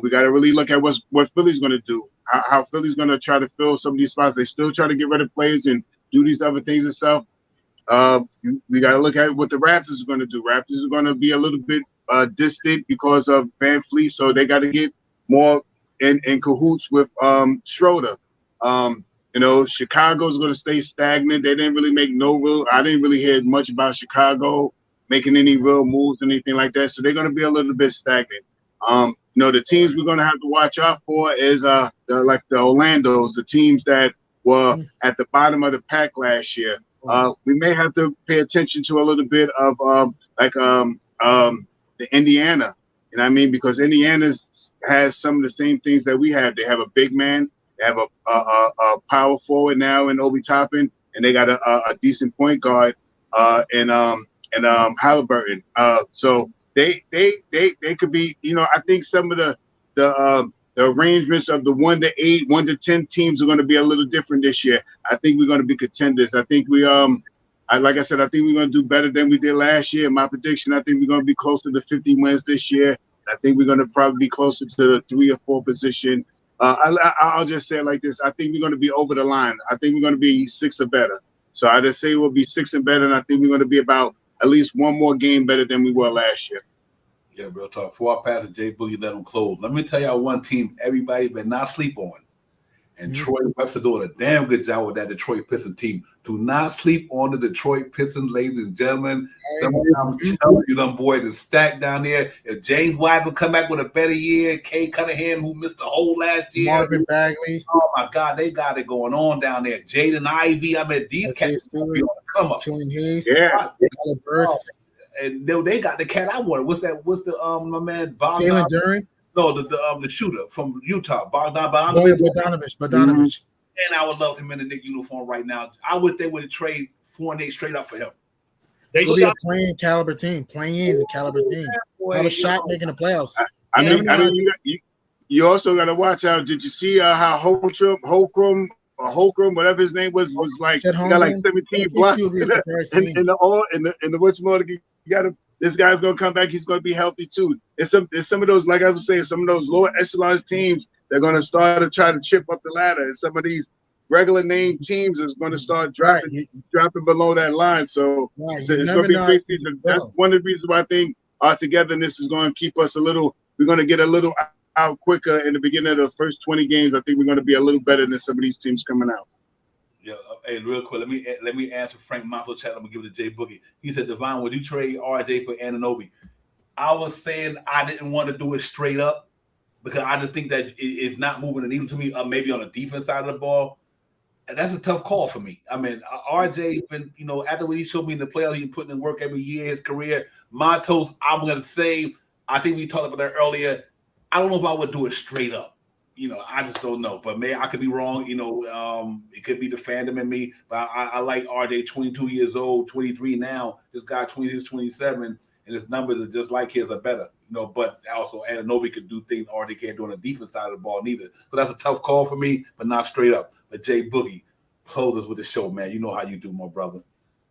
C: We got to really look at what Philly's going to do, how Philly's going to try to fill some of these spots. They still try to get rid of players and do these other things and stuff. We got to look at what the Raptors are going to do. Raptors are going to be a little bit distant because of Van Fleet, so they got to get more in cahoots with Schroeder. You know, Chicago's going to stay stagnant. They didn't really make I didn't really hear much about Chicago making any real moves or anything like that, so they're going to be a little bit stagnant. You know, the teams we're going to have to watch out for is the Orlandos, the teams that were at the bottom of the pack last year. We may have to pay attention to a little bit of the Indiana, you know what I mean? Because Indiana has some of the same things that we have. They have a big man, they have a power forward now in Obi Toppin, and they got a decent point guard in Halliburton. So they could be, you know, I think some of the arrangements of the 1 to 8, 1 to 10 teams are going to be a little different this year. I think we're going to be contenders. I think like I said, I think we're going to do better than we did last year. My prediction, I think we're going to be closer to 50 wins this year. I think we're going to probably be closer to the 3 or 4 position. I'll just say it like this. I think we're going to be over the line. I think we're going to be 6 or better. So I just say we'll be 6 and better, and I think we're going to be about at least one more game better than we were last year.
A: Yeah, real talk. Before I pass to Jay Boogie, let him close. Let me tell y'all one team everybody better not sleep on. And Troy Webster doing a damn good job with that Detroit Pistons team. Do not sleep on the Detroit Pistons, ladies and gentlemen. I'm telling you, them boys are stacked down there. If James Wiseman come back with a better year, Kay Cunningham, who missed the whole last year.
E: Marvin Bagley.
A: Oh, my God, they got it going on down there. Jaden Ivey, I mean, these cats come up.
C: Yeah.
A: And they got the cat I wanted. What's the my man Bogdan?
E: Jalen Duren?
A: No, the shooter from Utah,
E: Bogdanovich.
A: And I would love him in the Knicks uniform right now. I wish they would trade Fournier straight up for him.
E: He'll be a playing caliber team. Have a shot making the playoffs.
C: You also got to watch out. Did you see how Holcomb, whatever his name was like? He got like 17 blocks in the what's more. This guy's gonna come back. He's gonna be healthy too. It's some of those, like I was saying, some of those lower echelon teams. They're gonna start to try to chip up the ladder, and some of these regular name teams is gonna start dropping below that line. So it's gonna be a great season. That's one of the reasons why I think our togetherness is gonna keep us a little. We're gonna get a little out quicker in the beginning of the first 20 games. I think we're gonna be a little better than some of these teams coming out.
A: Yeah, hey, real quick, let me answer Frank Monto's chat. I'm gonna give it to Jay Boogie. He said, Devon, would you trade RJ for Anunoby? I was saying I didn't want to do it straight up because I just think that it's not moving the needle to me. Maybe on the defense side of the ball, and that's a tough call for me. I mean, RJ been, you know, after what he showed me in the playoffs, he's putting in work every year. His career, Montos, I'm gonna say, I think we talked about that earlier. I don't know if I would do it straight up. You know, I just don't know. But maybe I could be wrong. You know, it could be the fandom in me. But I like RJ, 22 years old, 23 now. This guy, 26, 27, and his numbers are just like his or better. You know, but also Anunoby could do things RJ can't do on the defense side of the ball neither. So that's a tough call for me, but not straight up. But Jay Boogie, close us with the show, man. You know how you do, my brother.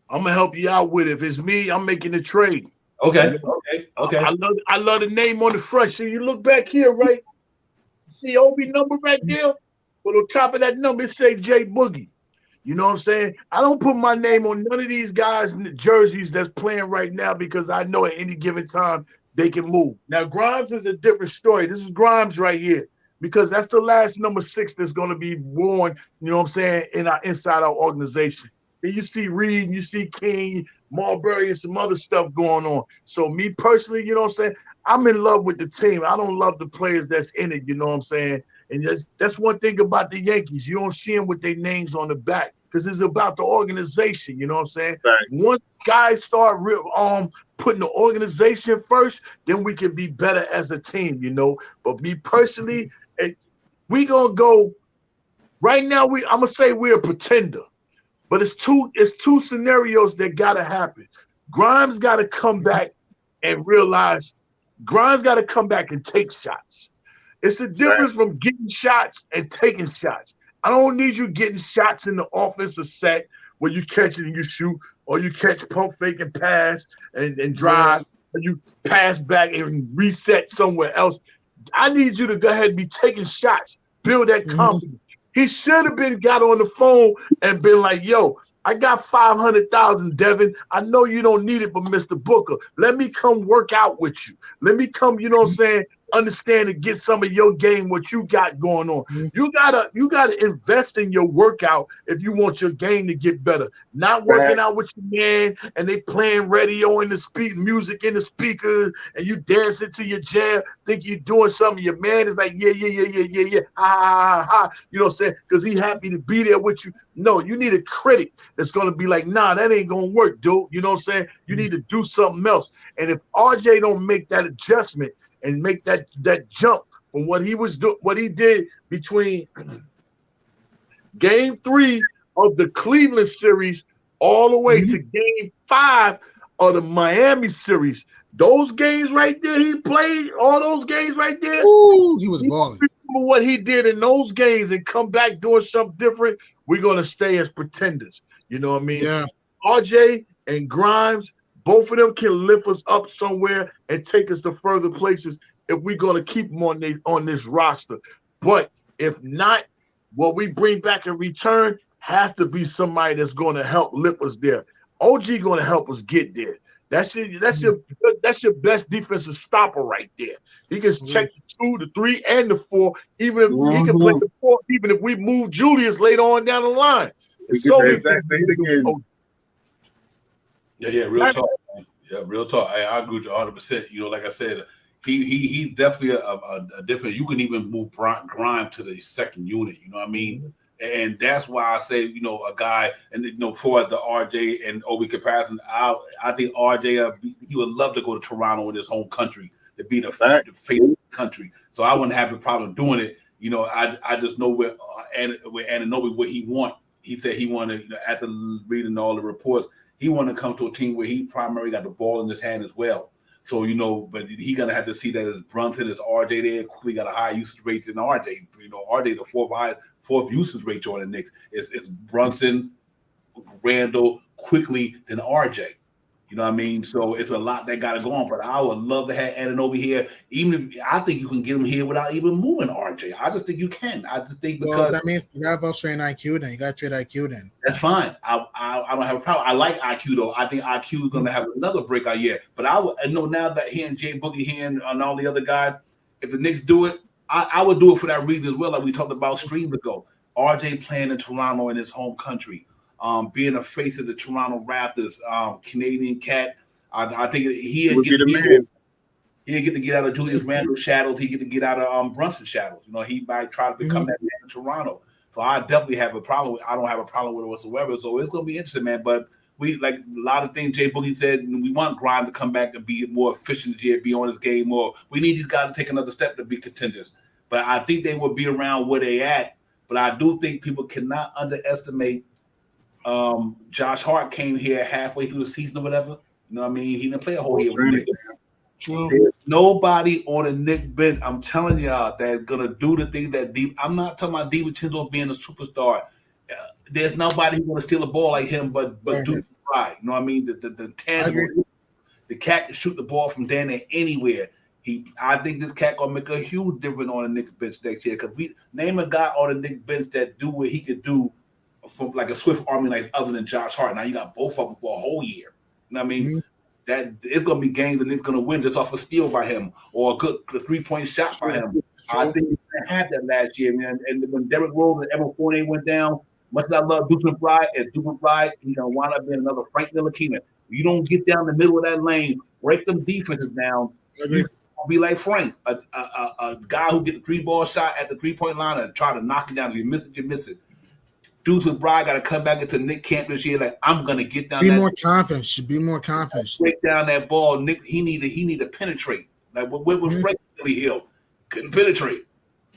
D: I'm gonna help you out with it. If it's me, I'm making a trade.
A: Okay.
D: I love the name on the front. So you look back here, right? See Obi number back there? But on top of that number, it say Jay Boogie. You know what I'm saying? I don't put my name on none of these guys in the jerseys that's playing right now because I know at any given time they can move. Now, Grimes is a different story. This is Grimes right here because that's the last number 6 that's going to be worn, you know what I'm saying, inside our organization. Then you see Reed, you see King, Marbury, and some other stuff going on. So me personally, you know what I'm saying, I'm in love with the team. I don't love the players that's in it, you know what I'm saying? And that's one thing about the Yankees. You don't see them with their names on the back because it's about the organization. You know what I'm saying?
C: Right.
D: Once guys start putting the organization first, then we can be better as a team, you know. But me personally, we gonna go right now. I'm gonna say we're a pretender, but it's two scenarios that gotta happen. Grimes gotta come back and realize Grimes gotta come back and take shots. It's a difference from getting shots and taking shots. I don't need you getting shots in the offensive set where you catch it and you shoot, or you catch pump fake and pass and drive, and you pass back and reset somewhere else. I need you to go ahead and be taking shots, build that confidence. He should have got on the phone and been like, yo, I got 500,000, Devin. I know you don't need it, but Mr. Booker, let me come work out with you. Let me come, you know what I'm saying, understand and get some of your game, what you got going on. You gotta invest in your workout if you want your game to get better. Not working out with your man and they playing radio in the music in the speakers and you dancing to your jam, think you're doing something. Your man is like, yeah, ha. You know what I'm saying? Because he happy to be there with you. No, you need a critic that's gonna be like, nah, that ain't gonna work, dude. You know what I'm saying? You need to do something else. And if RJ don't make that adjustment and make that jump from what he did between Game 3 of the Cleveland series all the way to Game 5 of the Miami series. Those games right there, he played all those games right there.
E: Ooh, he was balling.
D: What he did in those games and come back doing something different, we're gonna stay as pretenders. You know what I mean?
E: Yeah.
D: RJ and Grimes, both of them can lift us up somewhere and take us to further places if we're going to keep them on this roster. But if not, what we bring back in return has to be somebody that's going to help lift us there. OG going to help us get there. That's your best defensive stopper right there. He can check the 2, the 3, and the 4. Even if he can play the 4, even if we move Julius later on down the line.
A: Yeah, real talk, man. Yeah, real talk. I agree with you 100%. You know, like I said, he's definitely a different. You can even move Grimes to the second unit. You know what I mean? And that's why I say, you know, a guy, and you know, for the RJ and Obi comparison, I think RJ he would love to go to Toronto in his home country to be the favorite country. So I wouldn't have a problem doing it. You know, I just know with Anunoby what he want. He said he wanted, you know, after reading all the reports, he wanted to come to a team where he primarily got the ball in his hand as well. So, you know, but he going to have to see that as Brunson, as RJ there, quickly got a higher usage rate than RJ. You know, RJ, the fourth usage rate on the Knicks. It's Brunson, Randall, quickly than RJ. You know what I mean? So it's a lot that got to go on. But I would love to have Anunoby here. Even if I think you can get him here without even moving RJ. I just think you can. I just think because
E: that means you got about trade IQ then. You got to trade IQ then.
A: That's fine. I don't have a problem. I like IQ though. I think IQ is going to have another breakout year. But I know now that he and Jay Boogie here and all the other guys, if the Knicks do it, I would do it for that reason as well. Like we talked about streams ago. RJ playing in Toronto in his home country, being a face of the Toronto Raptors, Canadian cat. I think he'd get to get out of Julius Randle shadows. He'd get to get out of Brunson shadows. You know, he might try to become that man in Toronto. So I definitely have a problem with. I don't have a problem with it whatsoever. So it's going to be interesting, man. But we like a lot of things Jay Boogie said. We want Grimes to come back and be more efficient here, be on his game more. We need these guys to take another step to be contenders. But I think they will be around where they at. But I do think people cannot underestimate. Josh Hart came here halfway through the season or whatever. You know what I mean? He didn't play a whole year with Nick. There's nobody on the Knicks bench, I'm telling y'all, that's going to do the things that I'm not talking about DiVincenzo being a superstar. There's nobody who's going to steal a ball like him but Duke right. You know what I mean? The tangible. The cat can shoot the ball from down there anywhere. I think this cat going to make a huge difference on the Knicks bench next year because we name a guy on the Knicks bench that do what he could do from like a Swift Army, like other than Josh Hart. Now you got both of them for a whole year. You know what I mean? That it's going to be games and it's going to win just off a steal by him or a good 3-point shot by him. I think we didn't have that last year, man. And when Derrick Rose and Evan Fournier went down, much as I love Duke McBride, he's going to wind up being another Frank Ntilikina. You don't get down the middle of that lane, break them defenses down. be like Frank, a guy who get the 3-ball shot at the 3-point line and try to knock it down. If you miss it, you miss it. Dudes with Bride got to come back into Nick camp this year. Like, I'm gonna get down.
E: Be more confident. Should be more confident.
A: Break down that ball. Nick, he need to penetrate. Like with Frank Hill, couldn't penetrate.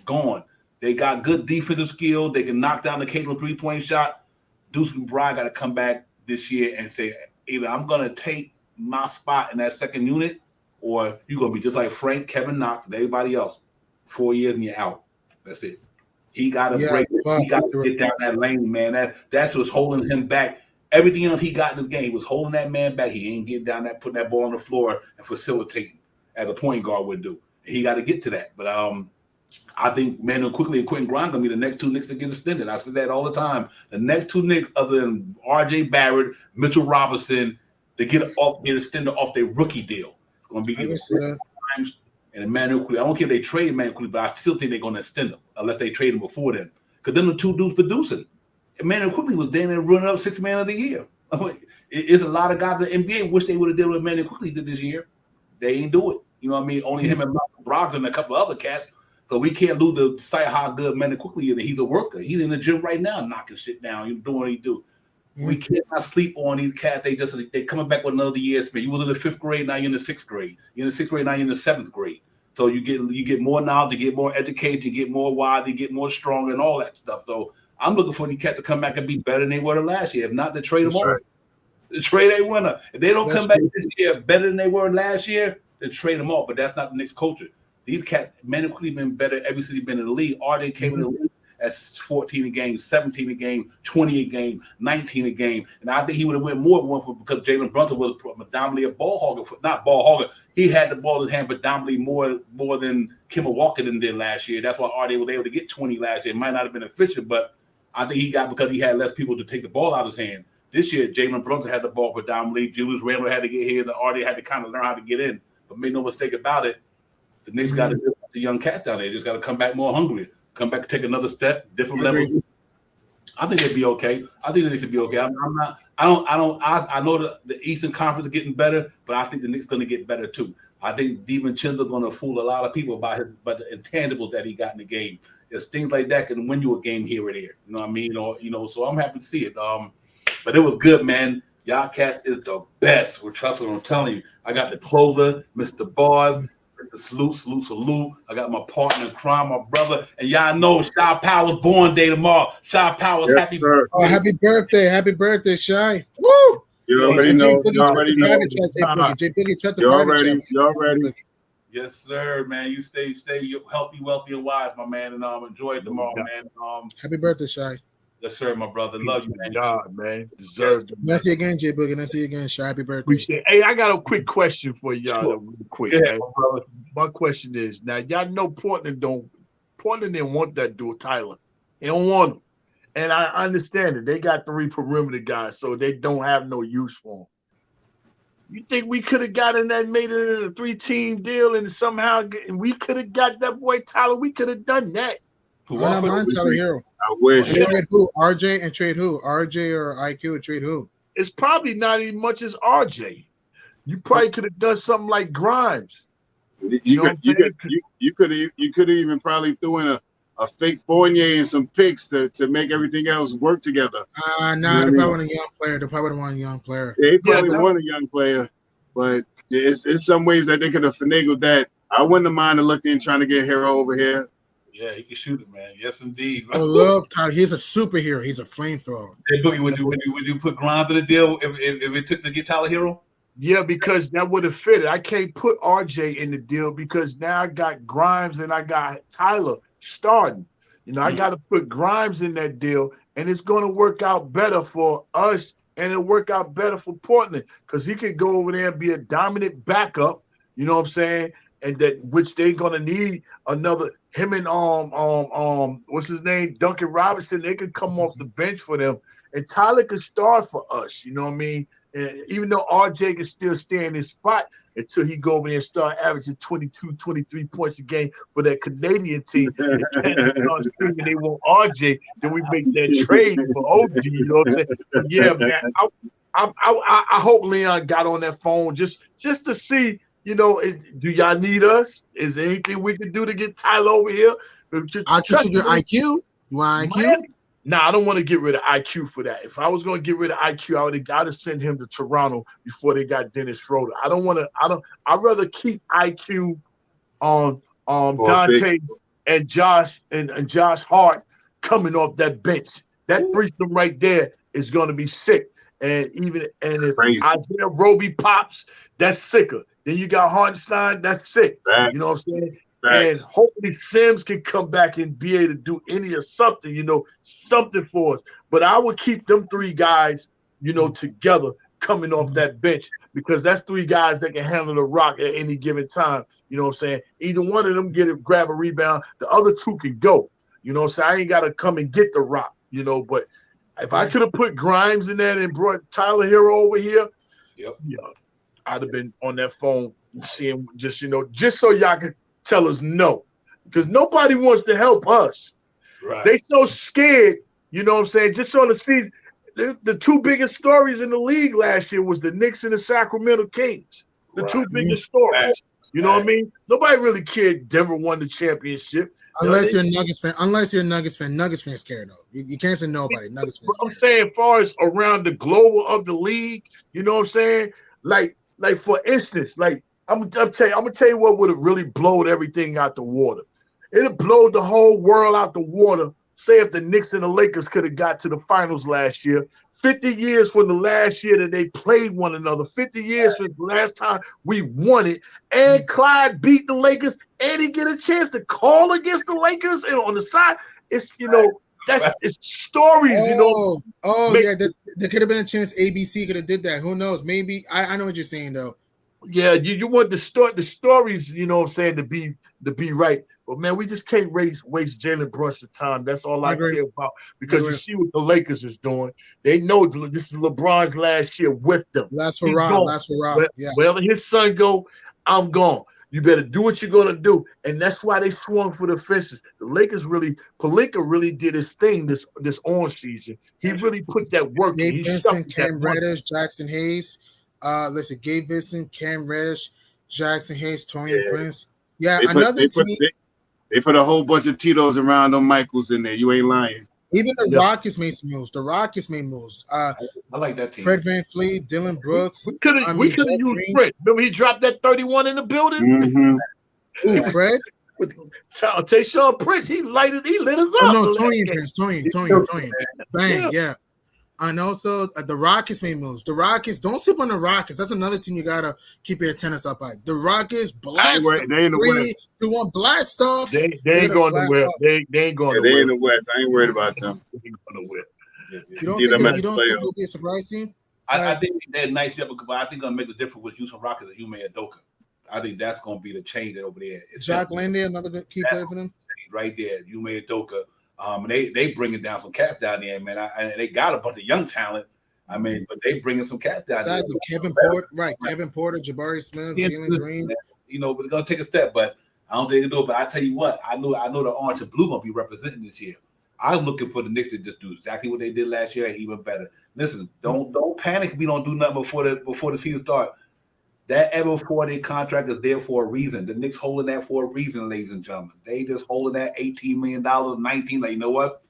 A: Gone. They got good defensive skill. They can knock down the Caitlin 3-point shot. Deuce McBride got to come back this year and say, either I'm gonna take my spot in that second unit, or you're gonna be just like Frank, Kevin Knox, and everybody else. 4 years and you're out. That's it. He got to break it. He got to get down that lane, man. That's what's holding him back. Everything else he got in this game was holding that man back. He ain't getting down that, putting that ball on the floor and facilitating as a point guard would do. He got to get to that. But I think Manuel Quickly and Quentin Grimes gonna be the next two Knicks to get extended. I said that all the time. The next two Knicks, other than R.J. Barrett, Mitchell Robinson, they get extended off their rookie deal. It's gonna be Grimes and Emmanuel Quickly. I don't care if they trade Emmanuel Quickly, but I still think they're gonna extend him unless they trade him before then. Because then the two dudes producing. Emmanuel Quickly was damn near running up 6th man of the year. It's a lot of guys in the NBA wish they would have did what Emmanuel Quickly did this year. They ain't do it. You know what I mean? Only him and Brogdon and a couple of other cats. So we can't lose the sight how good Emmanuel Quickly is. He's a worker. He's in the gym right now knocking shit down. He's doing what he do. We cannot sleep on these cats. They coming back with another year. You was in the 5th grade, now you're in the 6th grade. You're in the 6th grade, now you're in the 7th grade. So you get more knowledge, you get more education, you get more wise, you get more stronger and all that stuff. So I'm looking for these cats to come back and be better than they were last year. If not, to trade them all. The trade a winner. If they don't come back this year better than they were last year, then trade them off. But that's not the Knicks culture. These cats, Emmanuel Quickly been better ever since he's been in the league. RJ came in the league at 14 a game, 17 a game, 20 a game, 19 a game. And I think he would have went more because Jalen Brunson was predominantly a ball hogger. Not ball hogger. He had the ball in his hand predominantly more than Kemba Walker did last year. That's why RJ was able to get 20 last year. It might not have been efficient, but I think he got because he had less people to take the ball out of his hand. This year, Jalen Brunson had the ball predominantly. Julius Randle had to get here. The RJ had to kind of learn how to get in. But make no mistake about it, the Knicks got to do the young cats down there. They just got to come back more hungry. Come back and take another step, different level. I think they'd be okay. I think the Knicks would be okay. I know the Eastern Conference is getting better, but I think the Knicks going to get better too. I think DiVincenzo's going to fool a lot of people by the intangibles that he got in the game. It's things like that can win you a game here or there. You know what I mean? Or so I'm happy to see it. But it was good, man. Y'all cats is the best. Well, trust what I'm telling you. I got the closer, Mr. Bars. Salute. I got my partner in crime, my brother. And y'all know Shy Powers born day tomorrow. Shy Powers, happy birthday.
E: Oh, happy birthday, Shy. Woo!
C: You already know. You already know. You already.
A: Yes, sir, man. You stay healthy, wealthy, and wise, my man. And enjoy it tomorrow, man.
E: Happy birthday, Shy.
A: Yes, sir, my brother. Love you, man.
D: God, man. Deserved it.
E: Nice to see you again, J Boogie. Nice to see you again, Shy. Happy birthday.
D: Hey, I got a quick question for y'all, real quick.
A: Yeah,
D: my question is, now y'all know Portland didn't want that dude, Tyler. They don't want him. And I understand it. They got 3 perimeter guys, so they don't have no use for him. You think we could have gotten that, made it in a 3-team deal, and somehow we could have got that boy Tyler? We could have done that.
E: Why not mind Tyler Hero?
C: I wish.
E: And trade who? RJ and trade who? RJ or IQ and trade who?
D: It's probably not even much as RJ. You probably could have done something like Grimes.
C: You could have even probably threw in a fake Fournier and some picks to make everything else work together.
E: They probably want a young player. They probably want a young player.
C: They probably want a young player, but it's some ways that they could have finagled that. I wouldn't have minded looking trying to get Hero over here.
A: Yeah, he can shoot it, man. Yes, indeed.
E: I love Tyler. He's a superhero. He's a flamethrower.
A: Hey, Boogie, would you put Grimes in the deal if it took to get Tyler Hero?
D: Yeah, because that would have fitted. I can't put RJ in the deal because now I got Grimes and I got Tyler starting. I got to put Grimes in that deal, and it's going to work out better for us, and it'll work out better for Portland because he could go over there and be a dominant backup. You know what I'm saying? And that which they're gonna need another. Him and what's his name, Duncan Robinson. They could come off the bench for them, and Tyler could start for us. You know what I mean? And even though RJ can still stay in his spot until he go over there and start averaging 22, 23 points a game for that Canadian team, and start screaming they want RJ, then we make that trade for OG. You know what I'm saying? But yeah, man. I hope Leon got on that phone just to see do y'all need us? Is there anything we can do to get Tyler over here?
E: I'll contribute IQ. You want IQ?
D: Nah, I don't want to get rid of IQ for that. If I was going to get rid of IQ, I would have got to send him to Toronto before they got Dennis Schroeder. I'd rather keep IQ on Dante and Josh and Josh Hart coming off that bench. That threesome right there is going to be sick. And if Isaiah Roby pops, that's sicker. Then you got Hartenstein, that's sick. You know what I'm saying? And hopefully Sims can come back and be able to do any or something, something for us. But I would keep them three guys, together coming off that bench, because that's three guys that can handle the rock at any given time. You know what I'm saying? Either one of them grab a rebound, the other two can go. You know what I'm saying? I ain't got to come and get the rock, but if I could have put Grimes in there and brought Tyler Hero over here, I'd have been on that phone seeing just so y'all could tell us no, because nobody wants to help us.
A: Right.
D: They so scared, you know what I'm saying? Just on the season, the two biggest stories in the league last year was the Knicks and the Sacramento Kings. The two biggest stories. You know what I mean? Nobody really cared Denver won the championship.
E: Unless you're a Nuggets fan. Nuggets fans scared though. You can't say nobody. Nuggets fans.
D: I'm saying, as far as around the global of the league, you know what I'm saying? Like for instance, I'm gonna tell you what would have really blowed everything out the water. It'd blow the whole world out the water. Say if the Knicks and the Lakers could have got to the finals last year, 50 years from the last year that they played one another, 50 years from the last time we won it, and Clyde beat the Lakers, and he get a chance to call against the Lakers, and on the side, it's it's stories,
E: there could have been a chance ABC could have did that. Who knows? Maybe I know what you're saying though.
D: Yeah, you want the stories, you know what I'm saying, to be right. But man, we just can't waste Jalen Brunson's time. That's all I care about, because you see what the Lakers is doing. They know this is LeBron's last year with them.
E: Last hurrah. Yeah.
D: Wherever his son go, I'm gone. You better do what you're gonna do, and that's why they swung for the fences. The Lakers Pelinka really did his thing this on season. He really put that work in.
E: Gabe Vincent, Cam Reddish, Jackson Hayes. Gabe Vincent, Cam Reddish, Jackson Hayes, Tony Prince. Yeah,
C: they put a whole bunch of Tito's around them Michaels in there. You ain't lying.
E: Even the Rockets made some moves. I
A: like that team.
E: Fred VanVleet, Dylan Brooks.
D: We could have used Fred. Remember he dropped that 31 in the building?
C: Mm-hmm.
E: Ooh, Fred?
D: Tayshaun Prince, he lit us up.
E: Oh, no, Tony. Bang, yeah. And also, the Rockets made moves. The Rockets, don't sleep on the Rockets. That's another team you gotta keep your antennas up at. The Rockets blast.
C: They in the West.
E: You want blast off?
D: They ain't going nowhere. They ain't going nowhere.
C: They in the West. I ain't worried about them.
D: They ain't going nowhere.
E: You don't think it'll be a surprise team?
A: I think they're nice, but I think gonna make the difference with Houston Rockets and Ime Udoka. I think that's gonna be the change over there.
E: Jack Landy, another key player for them.
A: Right there, Ime Udoka. And they bringing down some cats down there, man. And they got a bunch of young talent. I mean, but they bringing some cats down there.
E: Kevin Porter, Jabari Smith, Jalen Green.
A: But it's gonna take a step. But I don't think they can do it. But I tell you what, I know the orange and blue gonna be representing this year. I'm looking for the Knicks to just do exactly what they did last year, and even better. Listen, don't panic if we don't do nothing before the season starts. That ever 4-day contract is there for a reason. The Knicks holding that for a reason, ladies and gentlemen. They just holding that $18 million, 19. Like, you know what?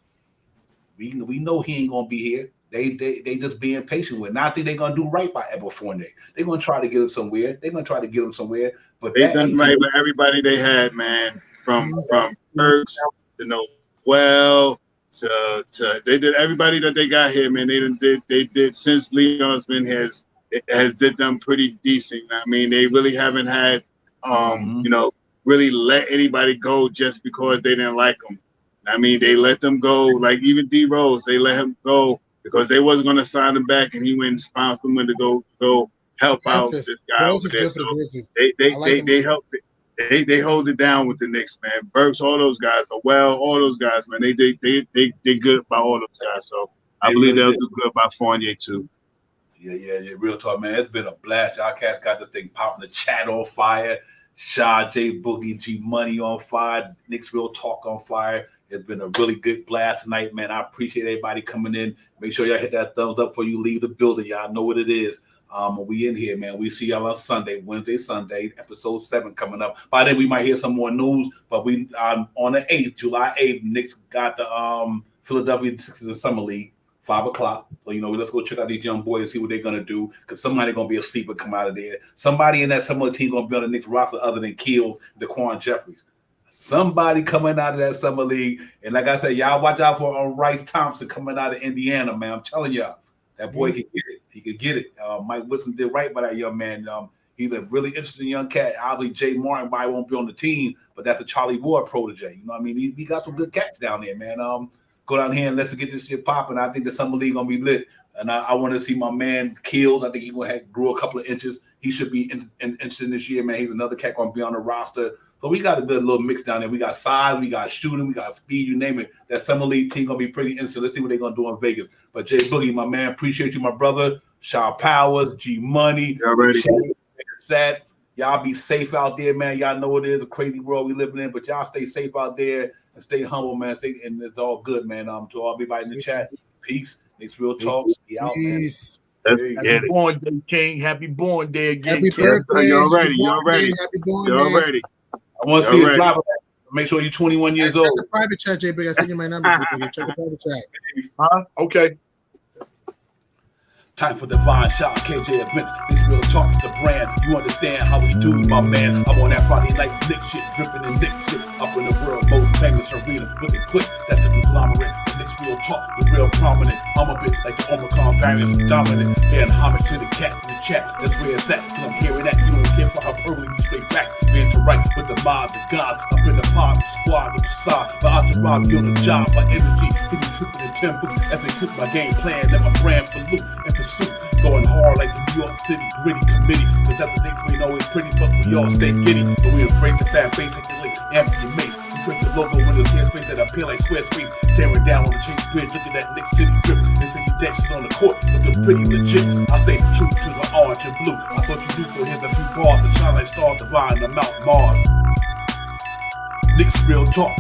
A: We know he ain't gonna be here. They just being patient with. Now I think they're gonna do right by Ever Fournier. They're gonna try to get him somewhere. But
C: they done right with everybody they had, man. From Burks to Noel to they did everybody that they got here, man. They did since Leon's been here. Has did them pretty decent. I mean, they really haven't had, really let anybody go just because they didn't like them. I mean, they let them go. Like even D Rose, they let him go because they wasn't going to sign him back, and he went and sponsored someone to go help out this guy over there. So they help. They hold it down with the Knicks, man. Burks, all those guys, all those guys, man. They good by all those guys. So I believe they'll do good by Fournier too.
A: Yeah, real talk, man. It's been a blast. Y'all cats got this thing popping, the chat on fire. Shaw, J Boogie, G Money on fire. Knicks Real Talk on fire. It's been a really good blast tonight, man. I appreciate everybody coming in. Make sure y'all hit that thumbs up before you leave the building. Y'all know what it is. When we in here, man, we see y'all on Sunday, Wednesday, Sunday, episode 7 coming up. By then, we might hear some more news. But we on the 8th, July 8th, Knicks got the Philadelphia Sixers Summer League, 5 o'clock. So, let's go check out these young boys and see what they're going to do. Because somebody going to be a sleeper come out of there. Somebody in that summer team going to be on the Knicks roster other than Keels, DeQuan Jeffries. Somebody coming out of that summer league. And like I said, y'all watch out for Rice Thompson coming out of Indiana, man. I'm telling y'all, that boy can get it. He could get it. Mike Woodson did right by that young man. He's a really interesting young cat. Obviously, Jay Martin probably won't be on the team, but that's a Charlie Ward protege. You know what I mean? He got some good cats down there, man. Go down here and let's get this shit popping. I think the summer league going to be lit. And I want to see my man Keels. I think he grew a couple of inches. He should be interested this year, man. He's another cat going to be on the roster. So we got a good little mix down there. We got size, we got shooting, we got speed, you name it. That summer league team going to be pretty interesting. Let's see what they're going to do in Vegas. But Jay Boogie, my man, appreciate you, my brother. Shaw Powers, G Money. Sad. Y'all be safe out there, man. Y'all know it is a crazy world we living in, but y'all stay safe out there and stay humble, man. And it's all good, man. To all everybody in the chat, peace. Next Real Talk. Be out, man.
D: Happy born day, King. Happy born day again.
E: Happy birthday.
C: You're ready.
E: Happy born
C: You're
E: day.
C: ready.
A: I want to see it live. Make sure you're 21 years old.
E: Check the private chat, J Big. I sent you my number. Check the private chat.
D: Okay.
A: Time for Divine Shot, KJ Events. This Real Talk's the brand. You understand how we do, my man. I'm on that Friday night Nick shit, dripping in Nick shit. Up in the world, most famous arena with a click. That's the conglomerate. The Knicks Real Talk, the real prominent. I'm a bit like the Omicron variants, dominant. Paying homage to the cats in the chat. That's where it's at. Cause I'm hearing that. You don't care for hyperbole, you straight facts. We interact with the mob, the gods. Up in the pod, the squad, the side. The entourage be on the job, my energy. 50 tripping and 10 books. As they cook my game plan, and my brand for loot and pursuit. Going hard like the New York City gritty committee. Cause that the Knicks we know is pretty, but we all stay giddy. But we embrace the fan base like the late Anthony Mace. We create the logo when there's hair space that appear like square space. Staring down on the Chase Bridge, look at that Knicks City drip. And 50 Jacksons on the court, looking pretty legit. I think true to the orange and blue. I thought you knew for him a few bars to shine like stars divine the Mount Mars. Knicks Real Talk.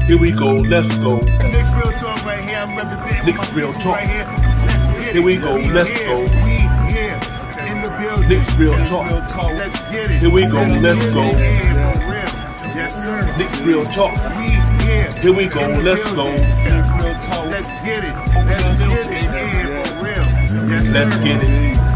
A: Here we go, let's go.
B: Knicks Real Talk right here. I'm representing
A: Knicks Real Talk.
B: right here. Let's get it.
A: Here we go, let's go.
B: We here in the building.
A: Knicks Real Talk.
B: Let's get it.
A: Here we go, let's go.
B: Yeah, for real. Yes, sir.
A: Knicks Real Talk.
B: We here.
A: Here we go,
B: in the
A: let's go.
B: building. Let's get it. Let's get it. Yeah, for real. Yes,
A: Let's
B: sir.
A: get it.